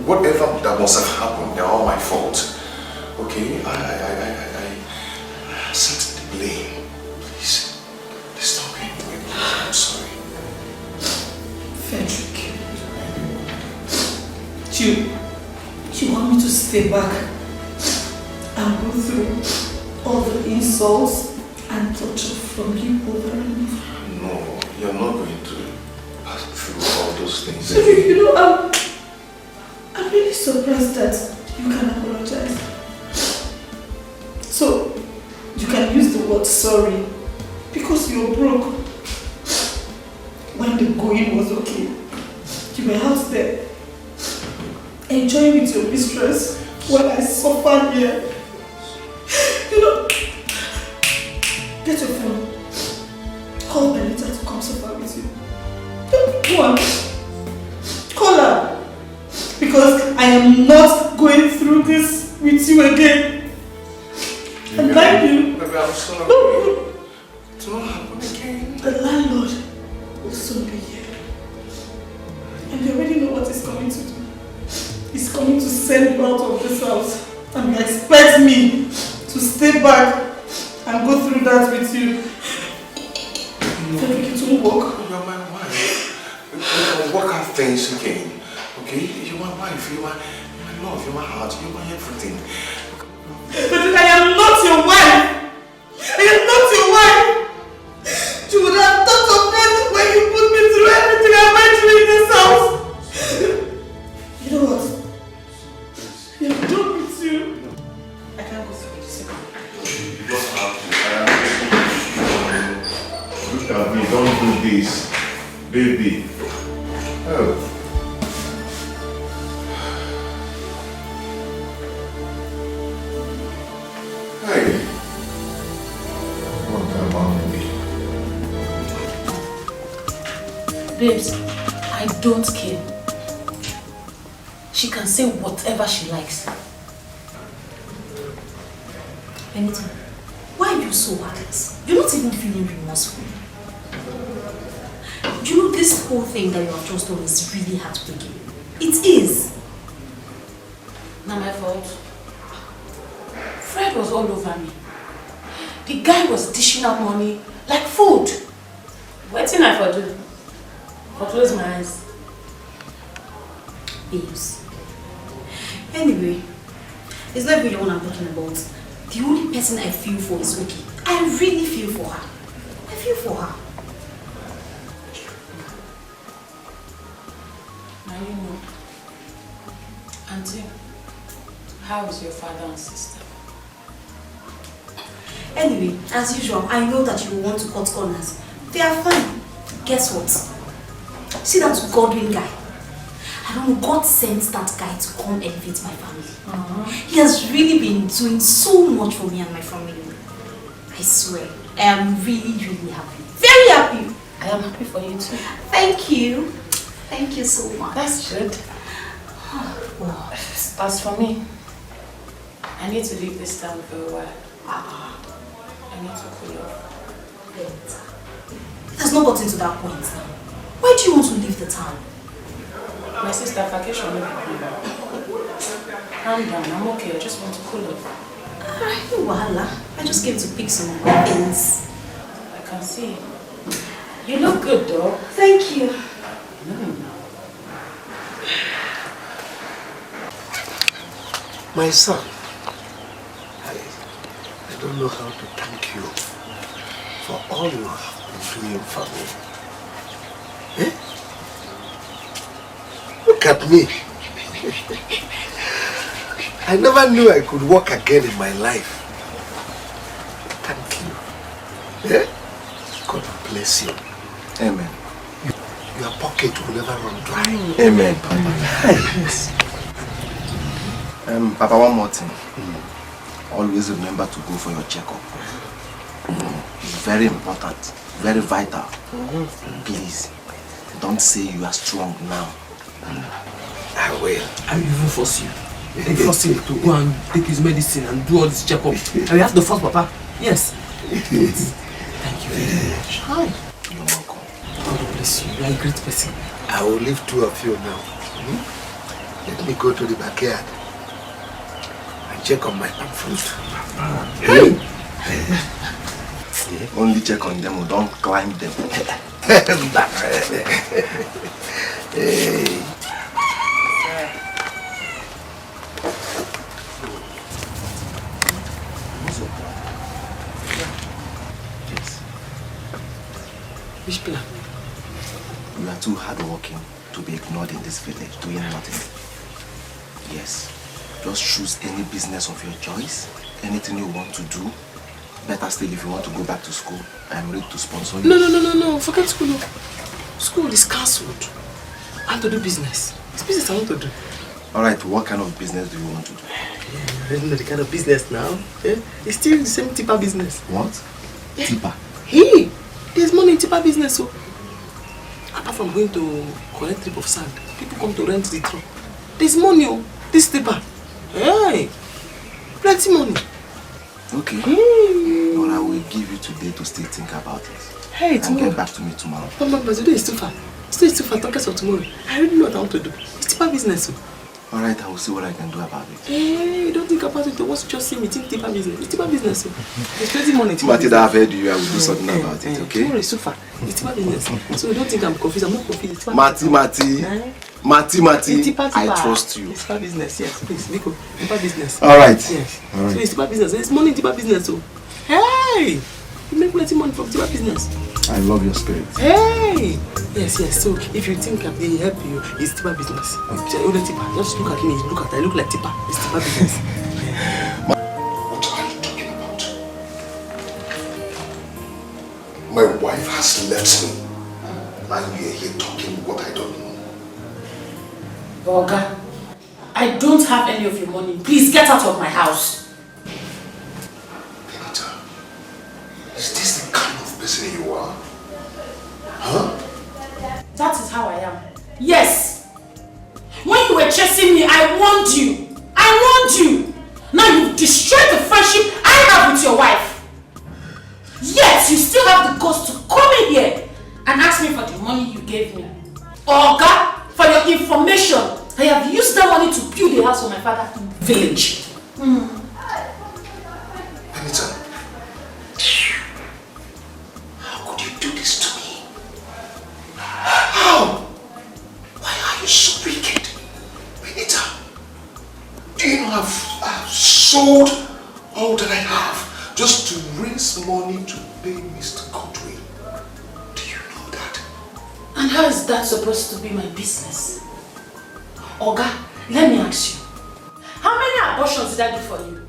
Whatever that must have happened, they're all my fault. Okay? I accept the blame. Please don't be anyway. I'm sorry. Frederick. You want me to stay back and go through all the insults and torture from you over and over? No, you're not going to pass through all those things. You know, I'm really surprised that you can apologize. So, you can use the word sorry because you're broke. When the going was okay, you were out there enjoying with your mistress while I suffered here. You know, get your phone. Call Benita to come suffer with you. Go on. Call her. Because I am not going through this with you again. And like you. Baby, I'm sorry. It won't happen again. The landlord will soon be here. And you already know what he's coming to do. He's coming to send you out of this house. And you expect me to stay back and go through that with you. Frederick, it won't work. You are my wife. We can work out things again. Okay? You're my wife. You're my love. You're my heart. You're my everything. But I am not your wife. I am not your wife. You would have thought of that when you put me through everything I went through in this house. You know what? You're done with you. I can't go through this. You don't have to. Look at me. Don't do this. Baby. Oh. Hey. What about me? Babes, I don't care. She can say whatever she likes. Benita, why are you so heartless? You're not even feeling remorseful. You know this whole thing that you have just done is really heartbreaking. It is. Not my fault. Fred was all over me. The guy was dishing out money like food. What did I for do? For close my eyes. Babes. Anyway, it's not really what I'm talking about. The only person I feel for is Oki. I really feel for her. I feel for her. Now you know. Auntie, how is your father and sister? Anyway, as usual, I know that you want to cut corners. They are fine. Guess what? See that Godwin guy? I don't know, God sent that guy to come elevate my family. He has really been doing so much for me and my family. I swear, I am really, really happy. Very happy. I am happy for you too. Thank you. Thank you so much. That's good. Wow. As for me, I need to leave this town for a while. I need to cool off. It has not gotten to that point now. Why do you want to leave the town? My sister, vacation will be calm down, I'm okay. I just want to cool off. Alright, no wahala. I just came to pick some more things. I can see. You look good though. Thank you. My son, I don't know how to thank you for all you have been doing for me. Eh? Look at me. I never knew I could walk again in my life. Thank you. Eh? God bless you. Amen. Your pocket will never run dry. Amen, Papa. Yes. Papa, one more thing. Always remember to go for your checkup. It's very important, very vital. Please, don't say you are strong now. I will. I will even force you. They force him to go and take his medicine and do all this checkup. I will have to force Papa. Yes. Thank you very much. Hi. You're welcome. God bless you. You are a great person. I will leave two of you now. Let me go to the backyard and check on my palm fruit. Only check on them, don't climb them. Hey. Which plan? You are too hardworking to be ignored in this village, doing nothing. Yes. Just choose any business of your choice anything you want to do, better still if you want to go back to school, I am ready to sponsor you. No. Forget school. No. School is cancelled. I have to do business. It's business I want to do. Alright, what kind of business do you want to do? I don't know the kind of business now. It's still the same tipper business. What? Tipper? Hey! There's money in tipper business, so apart from going to collect trip of sand, people come to rent the truck. There's money, oh, this tipper. Hey! Plenty money. Okay. But I will give you today to still think about it. Hey, and tomorrow. get back to me tomorrow. But today is too far. Today is too far. Talk us of tomorrow. I already know what I want to do. It's tipper business, oh. Alright, I will see what I can do about it. Hey, don't think about it. Once you just see me, think tipper business. It's tipper business, so there's plenty money in tipper Matilda, business. I've heard you. I will do something about it, okay? Tomorrow is too far. It's tipper business. So don't think I'm confused. I'm not confused. It's tipper Mati, tipper. I trust you. It's tipper business, yes. Please, Nico. Tipper business. Alright. Yes. Alright. So it's tipper business. There's money in tipper business, so hey! You make plenty money from tipper business. I love your spirit. Hey! Yes. So if you think I will help you, it's tipper business. Okay. Just look at me. I look like tipper. It's tipper business. What are you talking about? My wife has left me, and we are here talking what I don't know. Oga, I don't have any of your money. Please get out of my house. Is this the kind of person you are? Huh? That is how I am. Yes. When you were chasing me, I warned you. Now you've destroyed the friendship I have with your wife. Yet you still have the guts to come in here and ask me for the money you gave me. Oga, for your information, I have used that money to build a house for my father in the village. Anita, how could you do this to me? How? Why are you so wicked? Anita, do you know I've sold all that I have just to raise money to pay Mr. Godwin? Do you know that? And how is that supposed to be my business? Oga, let me ask you. How many abortions did I do for you?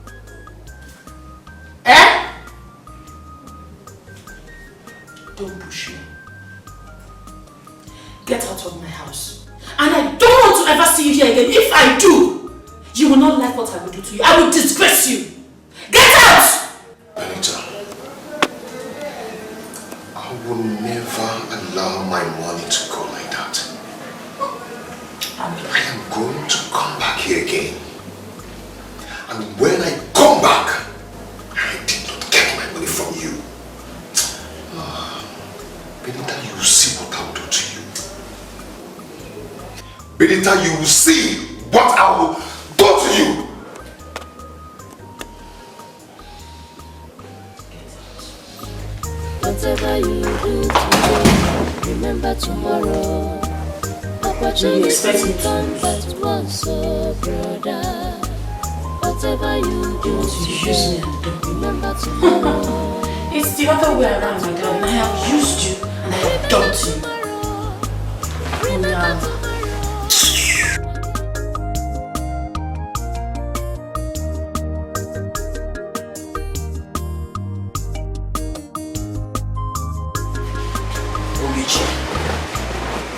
Don't push me. Get out of my house. And I don't want to ever see you here again. If I do, you will not like what I will do to you. I will disgrace you. Get out! Anita, I will never allow my money to go like that. I am going to come back here again. And when I come back, I did not get my money from you. Benita, you will see what I will do to you. Benita, you will see what I will do to you. Whatever you do today, remember tomorrow. Opportunity comes but once, so brother. Whatever you do today, remember tomorrow. It's the other way around, my darling. I have used you and I have dumped you.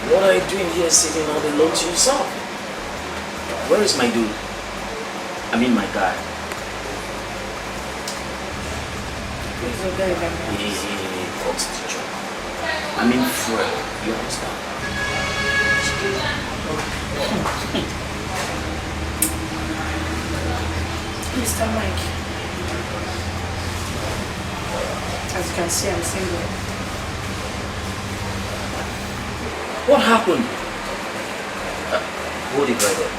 What are you doing here sitting all alone to yourself? Where is my dude? I mean my guy. He's a guy, What's the job? I mean Fred, you understand? Mr. Mike. As you can see, I'm single. What happened? Hold it right there.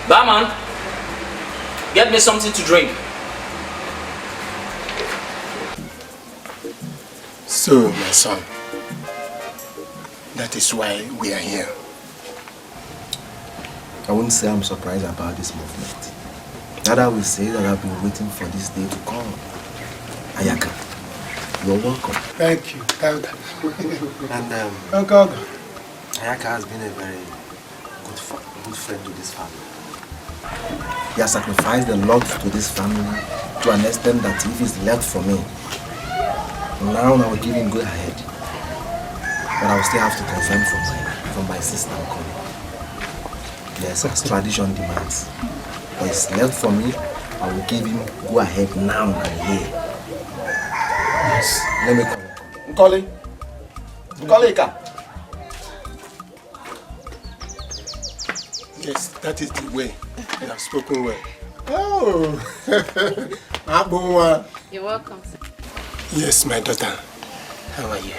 Barman! Get me something to drink. So, my son, that is why we are here. I wouldn't say I'm surprised about this movement. That I will say that I've been waiting for this day to come. Ayaka, you're welcome. Thank you. And Ayaka has been a very good friend to this family. He has sacrificed a lot to this family to an extent that if he's left for me, now I will give him go ahead. But I will still have to confirm from my sister. Yes, as tradition demands. But he's left for me, I will give him go ahead now and here. Yes, let me call him. Ika. Yes, that is the way. You have spoken well. Oh, Abunwa. You're welcome, sir. Yes, my daughter. How are you?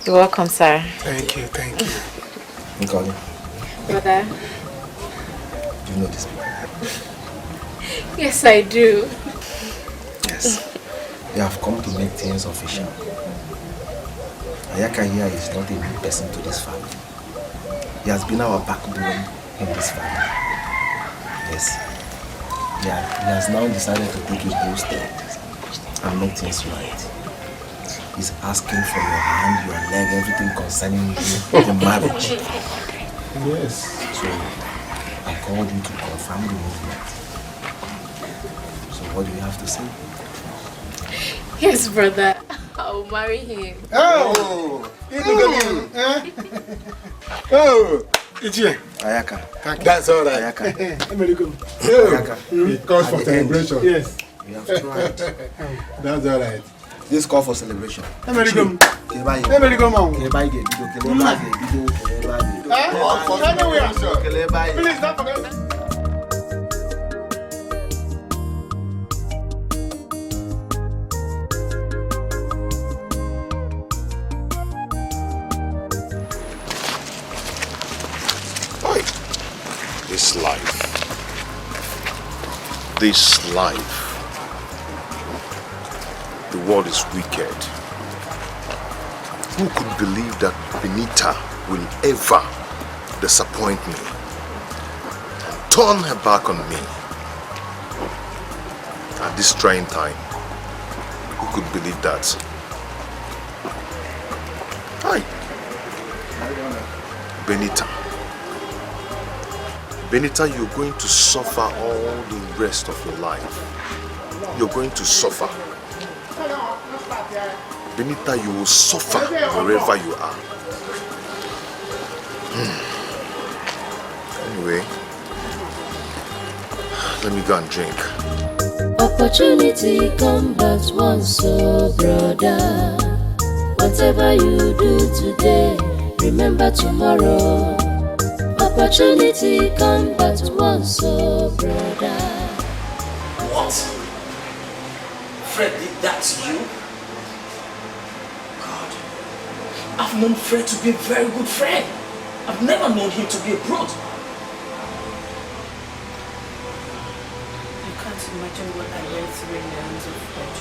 You're welcome, sir. Thank you, thank you. Nkoli. Brother. Do you know this people? Yes, I do. Yes. They have come to make things official. Ayaka here is not a new person to this family. He has been our backbone in this family. Yes. Yeah, he has now decided to take a bold step and make things right. He's asking for your hand, your leg, everything concerning you, the marriage. Yes. So I called you to confirm the movement. So what do you have to say? Yes, brother. I'll marry him. Oh! Oh! Ichie. Ayaka. That's all right. Ayaka. Ayaka. It calls for celebration. Yes. We have tried. That's all right. This call for celebration. American. Please, don't forget. This life, the world is wicked. Who could believe that Benita will ever disappoint me and turn her back on me at this trying time? Who could believe that? Hi, Benita. Benita, you're going to suffer all the rest of your life. You're going to suffer. Benita, you will suffer wherever you are. Anyway, let me go and drink. Opportunity come but once, so brother. Whatever you do today, remember tomorrow. Opportunity come but once, so brother. What? Fred did that to you? God, I've known Fred to be a very good friend. I've never known him to be a brute. You can't imagine what I went through in the hands of Fred.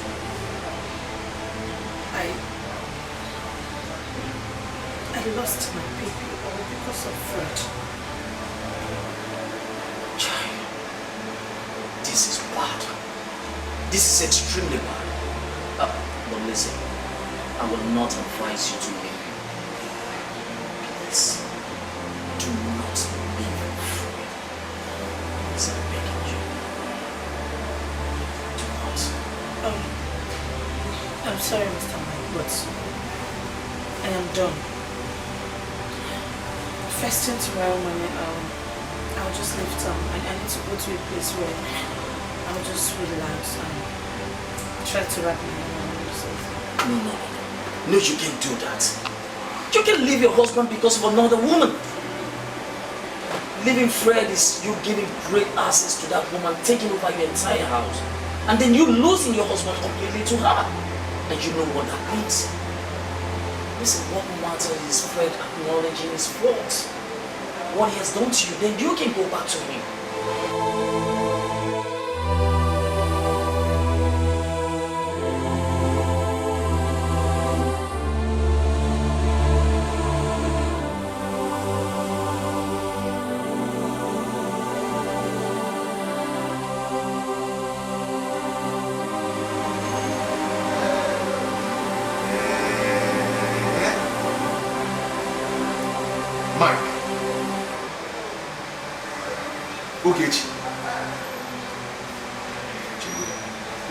I lost my baby all because of Fred. Child, this is bad. This is extremely bad. But listen, I will not advise you to leave him. Please, do not leave Fred. Please, I'm begging you. Do not. I'm sorry, Mr. Mike, but I am done. First thing tomorrow morning, I'll just leave town. I need to go to a place where I'll just relax and try to wrap my head around myself. No, you can't do that. You can leave your husband because of another woman. Leaving Fred is you giving great access to that woman, taking over your entire house. And then you losing your husband completely to her. And you know what that means. Listen, what matters is Fred acknowledging his faults. What he has done to you, then you can go back to him.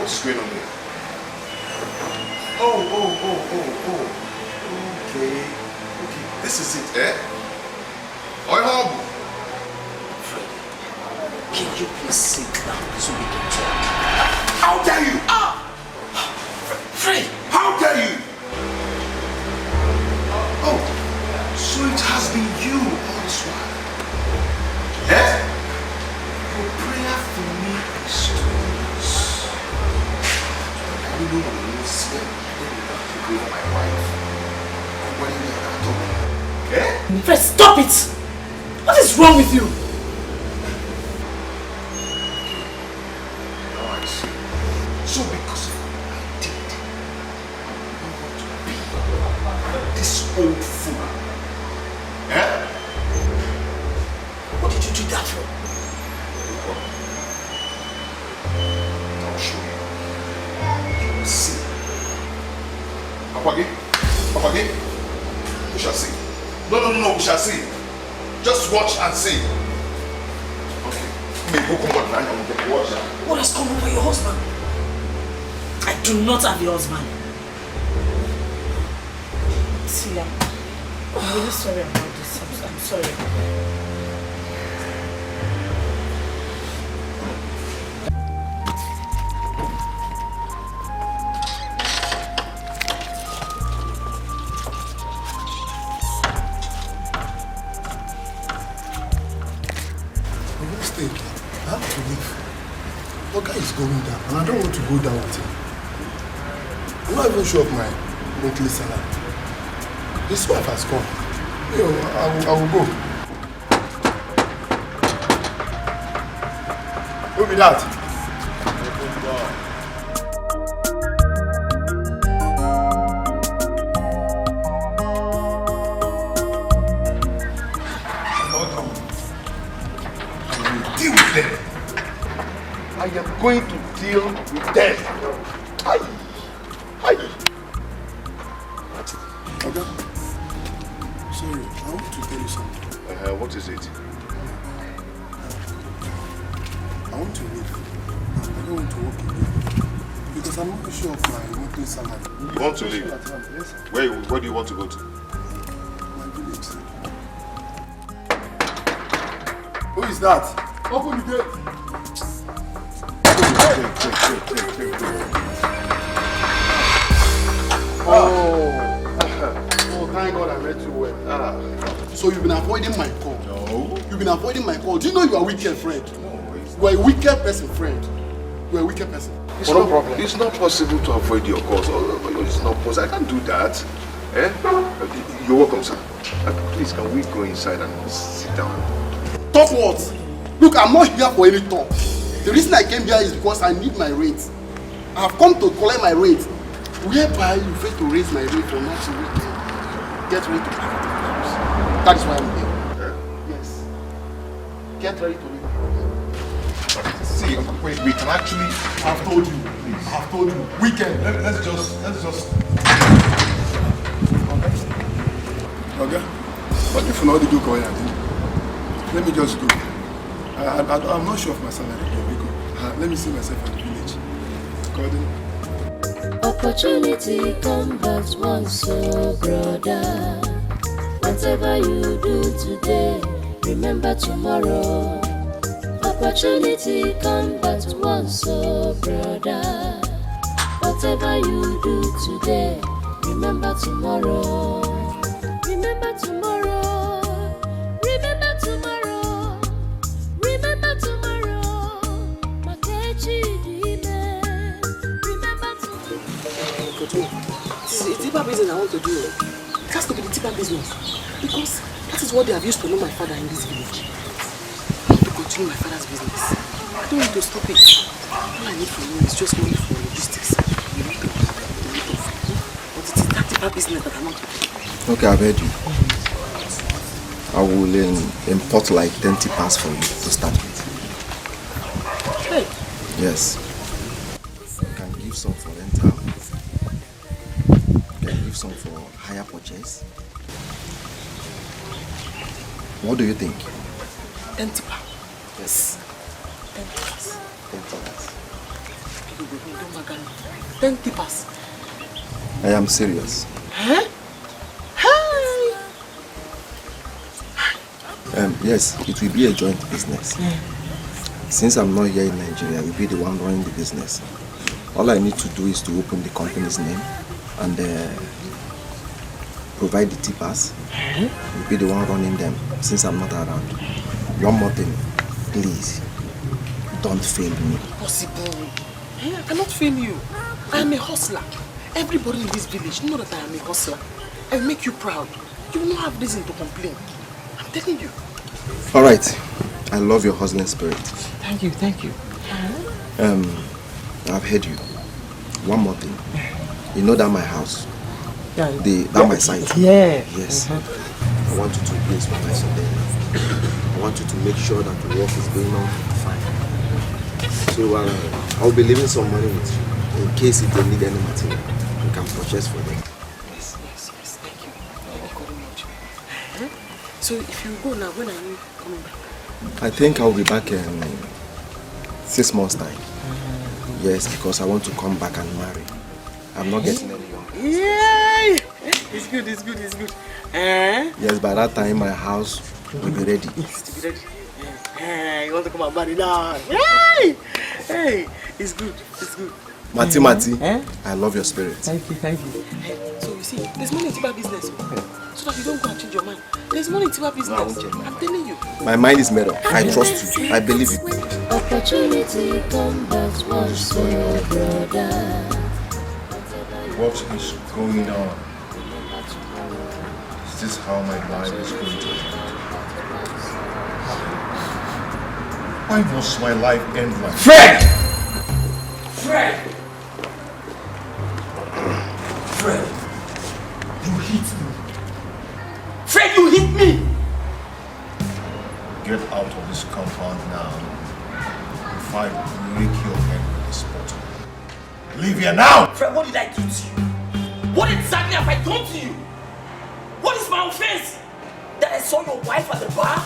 What's going on here? Oh. Okay. This is it, eh? Oi, Hob. Can you please sit down so we can talk? How dare you? Fred! How dare you? Oh, so it has been you all this while. Eh? Your prayer for me is too much. I don't know what you say. To go for my wife. What do you mean? Eh? Fred, stop it! What is wrong with you? Now I see. So because of what I did, you want to be this old fool. Eh? What did you do that for? I'll show you. You will see. Apage, we shall see. No, we shall see. Just watch and see. Okay. Watch. What has come over your husband? I do not have your husband. See, I'm really sorry about this. I'm sorry. I have to leave. Oga is going down, and I don't want to go down with him. I'm not even sure of my monthly salary. His wife has come. I will go. Who be that? I am going to deal with them. Okay. Sorry, I want to tell you something. What is it? I want to leave. I don't want to work again. Because I'm not sure of my monthly salary. You want to leave? Yes, sir. Where do you want to go to? My village, sir. Who is that? Open the gate. Oh, thank God I met you well. So you've been avoiding my call? No. You've been avoiding my call. Do you know you are a wicked friend? No. You are a wicked person, friend. You are a wicked person. It's not possible to avoid your calls. It's not possible. I can't do that. Eh? You're welcome, sir. Please, can we go inside and sit down? Talk what? Look, I'm not here for any talk. The reason I came here is because I need my rent. I have come to collect my rent. Whereby you fail to raise my rent for not to get ready to pack the house. That is why I'm here. Yes. Get ready to leave. See, wait, we can actually. I have told you. Please. I have told you. Weekend. Let's just. Okay. But if not, you go ahead. Let me just go. I'm not sure of my salary. Let me see myself at the village. Gordon. Opportunity come but once, so brother. Whatever you do today, remember tomorrow. Opportunity come but once, so brother. Whatever you do today, remember tomorrow. Remember tomorrow. Remember tomorrow. Remember tomorrow. Makechi Dime. Remember tomorrow. It's a deeper business I want to do. It has to be the deeper business. Because that is what they have used to know my father in this village. I want to continue my father's business. I don't need to stop it. All I need from you is just money for logistics. But it is that deeper business that I want to do. Okay, I've heard you. I will import like 10 tippers for you to start with. Hey. Yes. You can give some for rental. You can give some for hire purchase. What do you think? 10 tipper. Yes. 10 tippers. 10 tippers. go. 10 tippers. I am serious. Huh? Hi! Yes, it will be a joint business. Since I'm not here in Nigeria, you'll be the one running the business. All I need to do is to open the company's name and provide the tippers. You'll be the one running them since I'm not around. One more thing, please, don't fail me. Possible. I cannot fail you. I am a hustler. Everybody in this village knows that I am a hustler. I make you proud. You will not have reason to complain. I'm telling you. All right. I love your hustling spirit. Thank you, thank you. I've heard you. One more thing. You know that my house? Yeah. That my site? Yeah. Yes. I want you to place my eyes on them. I want you to make sure that the work is going on fine. So I'll be leaving some money with you. In case if they need any material, you can purchase for them. Yes. Thank you. Thank you very much. So if you go now, when are you coming back? I think I'll be back in 6 months' time. Yes, because I want to come back and marry. I'm not getting any younger. Yay! It's good. Yes, by that time my house will be ready. Yes, to be ready. You want to come and marry now? Yay! Hey, it's good. Mati, I love your spirit. Thank you. So you see, there's money in Tiba business. So that you don't go and change your mind. There's money in Tiba business. I'm telling you. My mind is made up. I trust you. I believe you. Opportunity comes once, brother. What is going on? Is this how my life is going to end? Why must my life end like Fred! You hit me. Fred, you hit me! Get out of this compound now. If I break your head with this bottle. Leave here now! Fred, what did I do to you? What exactly have I done to you? What is my offense? That I saw your wife at the bar?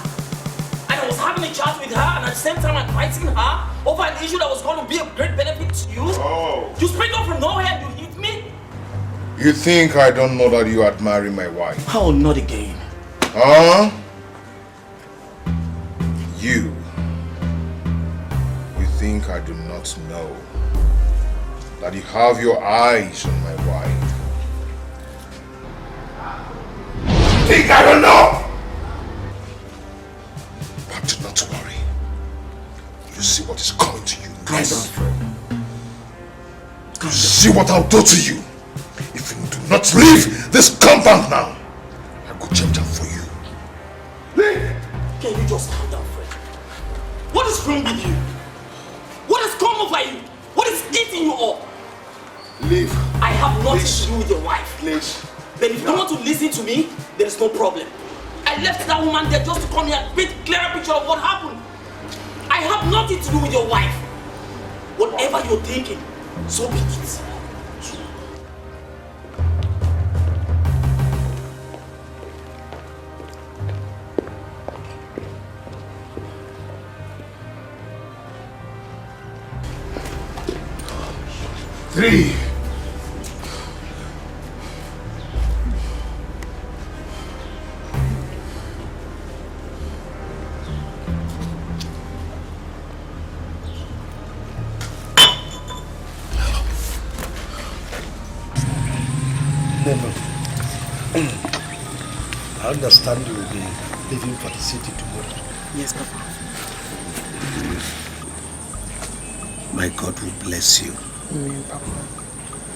And I was having a chat with her and at the same time advising her over an issue that was going to be of great benefit to you? Oh. You spring up from nowhere and you hit me? You think I don't know that you admire my wife? How not again? Huh? You think I do not know that you have your eyes on my wife? You think I don't know? But do not worry. You see what is coming to you. Yes. You see what I'll do to you. If you do not leave this compound now, I will change up for you. Leave! Can you just calm down, Fred? What is wrong with you? What has come over you? What is eating you up? Leave. I have nothing to do with your wife. Please. But if you don't want to listen to me, there is no problem. I left that woman there just to come here and paint a clearer picture of what happened. I have nothing to do with your wife. Whatever you're thinking, so be it. Three. Never. I understand you will be leaving for the city tomorrow. Yes, Papa. My God will bless you. Amen, Papa.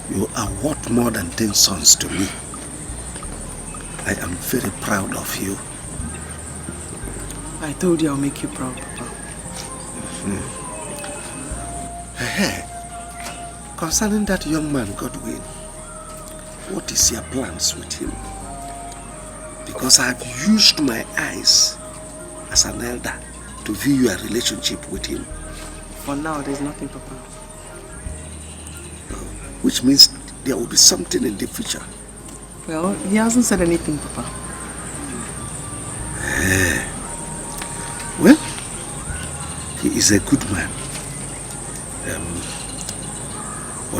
You are worth more than 10 sons to me. I am very proud of you. I told you I'll make you proud, Papa. Concerning that young man, Godwin, what is your plans with him? Because I have used my eyes as an elder to view your relationship with him. For now, there's nothing, Papa. Which means there will be something in the future. Well, he hasn't said anything, Papa. Well, he is a good man.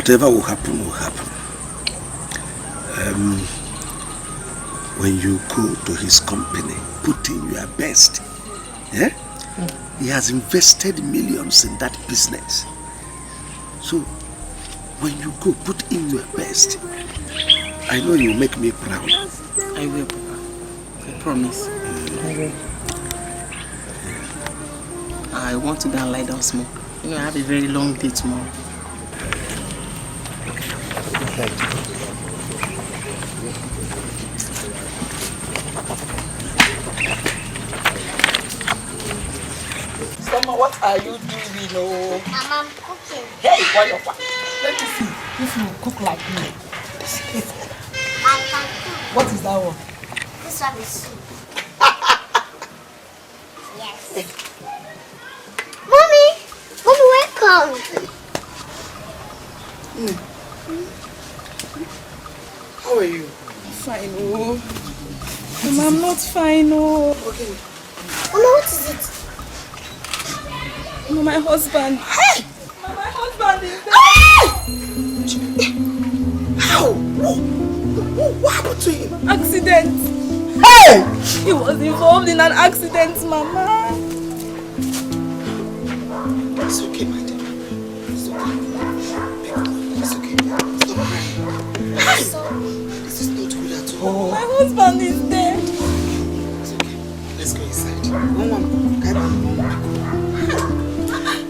Whatever will happen, will happen. When you go to his company, put in your best. Yeah? He has invested millions in that business. So, when you go, put in your best. I know you'll make me proud. I will, Papa. I promise. I will. I want to go and lie down small. You know, I have a very long day tomorrow. Summer, what are you doing? Oh? I'm cooking. Hey, what your fuck? Let me see if you cook like me. I can cook. What is that one? This one is soup. Yes. Mommy, welcome. How are you? Fine, oh. Mama, I'm not fine, oh. Okay. Mama, what is it? Mama, my husband. Hey! Mama, my husband is there. How? What happened to him? Accident. Hey! He was involved in an accident, Mama. It's okay, my dear. It's okay. It's okay. Stop crying. Hey! This is not good at all. My husband is dead. It's okay. Let's go inside. One.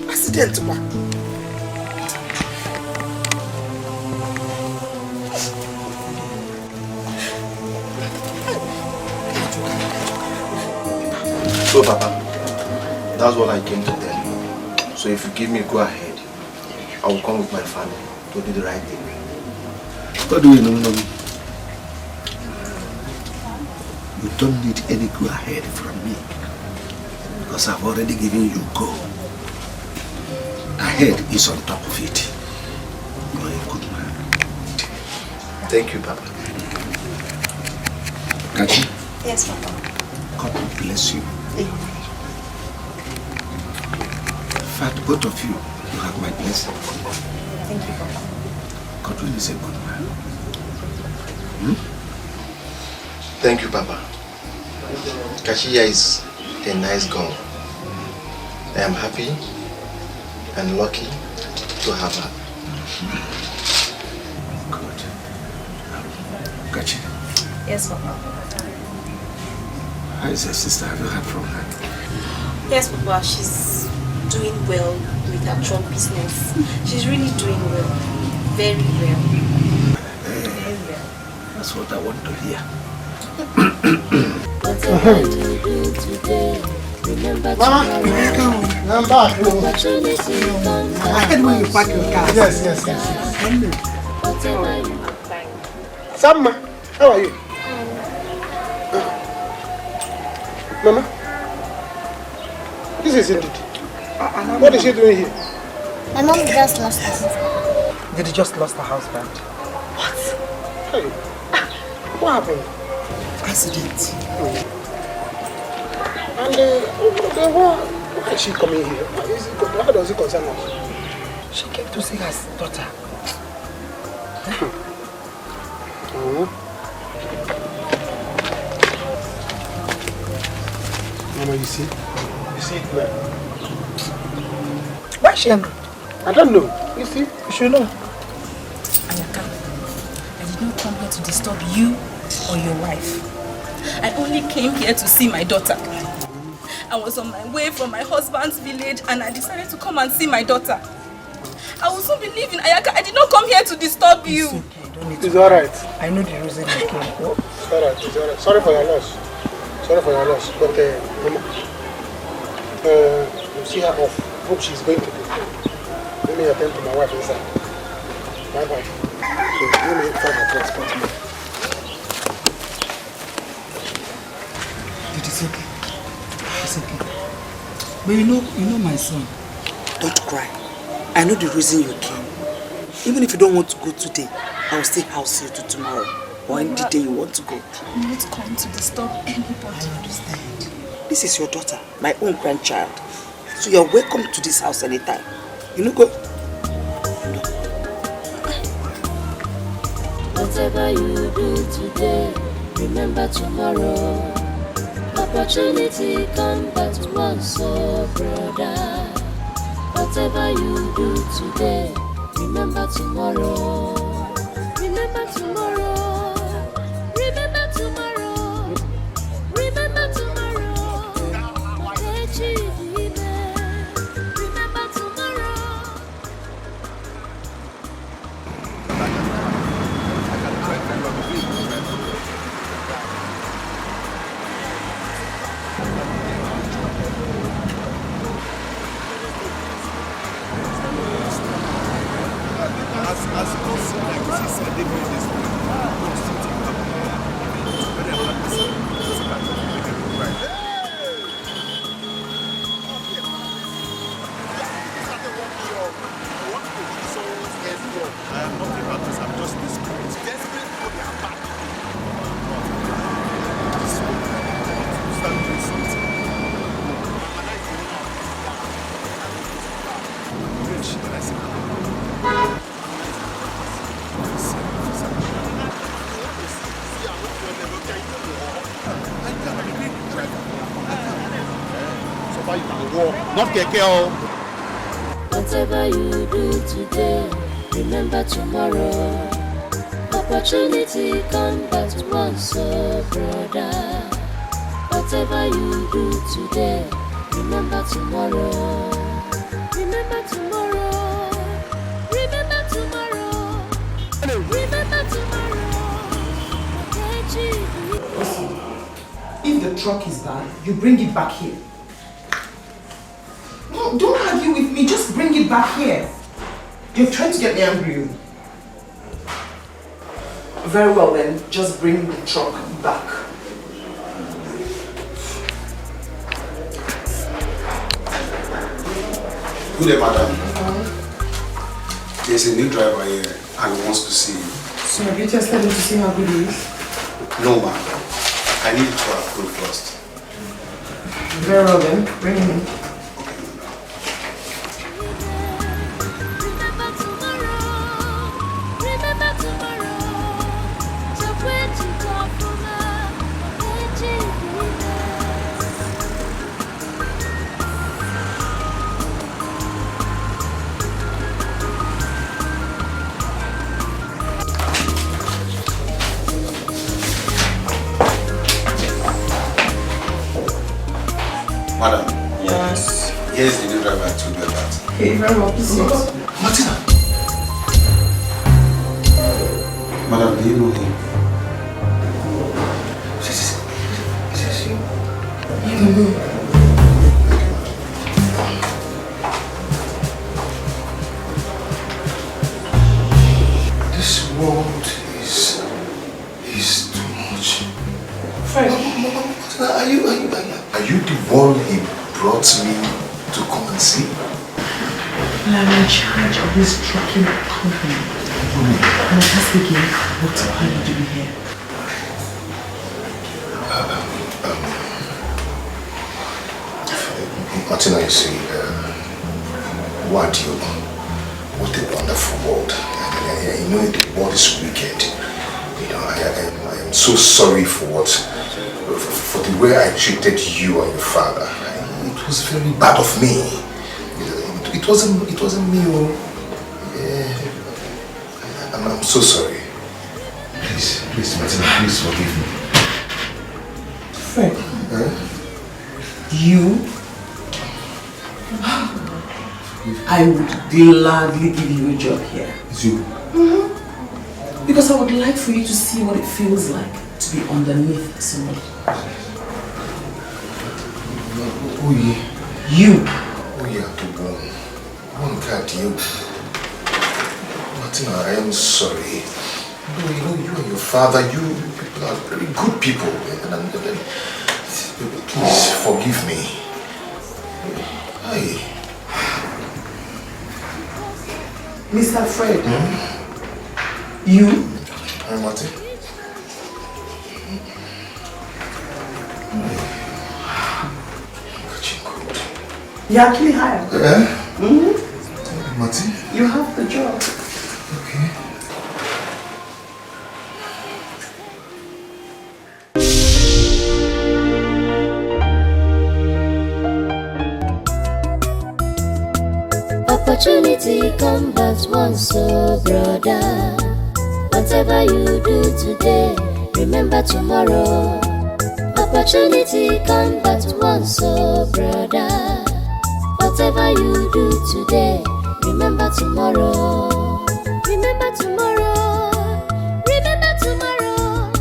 Accident, ma. So, Papa, that's what I came to tell you. So if you give me go ahead, I will come with my family to do the right thing. What do you know? You don't need any go ahead from me. Because I've already given you go. Ahead is on top of it. You are a good man. Thank you, Papa. Kachi, Yes, Papa. God will bless you. In fact, both of you, you have my blessing. Thank you, Papa. Godwin is a good man. Thank you, Papa. Kashiya is a nice girl. I am happy and lucky to have her. Good. Kachi, Yes, Papa. how is your sister? Have you heard from her? Yes, Papa. She's doing well with her truck business. She's really doing well. Very well. Very well. That's what I want to hear. Mama, I'm back. I heard when you park your car. Yes. Samma, how are you? Mama, this is indeed. What is she doing here? My mom just lost her husband. Did you just lost her husband? What? Hey, what happened? Accident. And why is she coming here? How does it concern us? She came to see her daughter. Mama, you see it well. Why is she angry? I don't know. You see, you should know. Ayaka, I did not come here to disturb you or your wife. I only came here to see my daughter. I was on my way from my husband's village and I decided to come and see my daughter. I will soon be leaving, Ayaka. I did not come here to disturb you. It's alright. I know the reason you came. It's alright. Sorry for your loss. But Mama, you see her off. Hope she's going to be. Let me attend to my wife inside. Bye. So let me find her transport me. It's okay. It's okay. But you know my son. Don't cry. I know the reason you came. Even if you don't want to go today, I will still house you to tomorrow. Or any day you want to go. I'm not come to disturb anybody. I understand. This is your daughter, my own grandchild. So you're welcome to this house anytime. You know, go. Whatever you do today, remember tomorrow. Opportunity come but once, oh brother. Whatever you do today, remember tomorrow. Remember tomorrow. Remember tomorrow. Remember tomorrow. Remember tomorrow. Not keke. Whatever you do today, remember tomorrow. Opportunity come but once, oh brother. Whatever you do today, remember tomorrow. Remember tomorrow. Remember tomorrow. Remember tomorrow. If the truck is bad, you bring it back here. No, don't argue with me, just bring it back here. You're trying to get me angry. Very well then, just bring the truck back. Good day, madam. There's a new driver here and he wants to see you. So have you tested him to see how good he is? No, madam. I need to approve first. Very well then, bring him in. Madam. Yes. Here's the new driver I told you about. Okay, very well, please. Martina! Madam, do you know him? You don't know. This world is too much. Martina, are you the one he brought me to come and see? Well, I'm in charge of this trucking company. And I ask again, what are you doing here? Martina, you see, what a wonderful world. I know the world is wicked. You know, I am so sorry for the way I treated you and your father. It was very bad of me. It wasn't me. I'm so sorry. Please, Martina, please forgive me. Fred, you? I would gladly give you a job here. It's you? Because I would like for you to see what it feels like to be underneath somebody. Oh yeah. You. Oh yeah, the one cat you. Martina, I am sorry. You know, you and your father, you people are very good people. And please forgive me. Hi. Mr. Fred. You? Hi, Martin. You're actually hired. Martin? You have the job. Okay. Opportunity come but once, so brother. Whatever you do today, remember tomorrow. Opportunity come but once, so brother. Whatever you do today, remember tomorrow. Remember tomorrow. Remember tomorrow.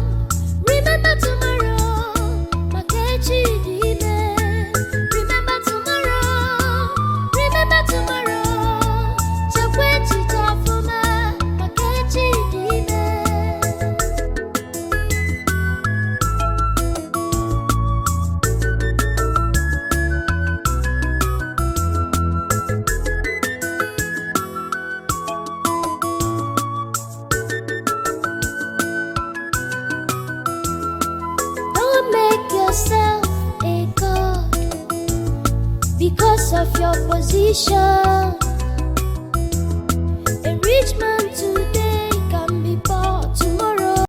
Remember tomorrow. Makechi dime. Remember tomorrow. Remember tomorrow. Chakwechi tafuma. Makechi dime. Don't make yourself a god because of your position.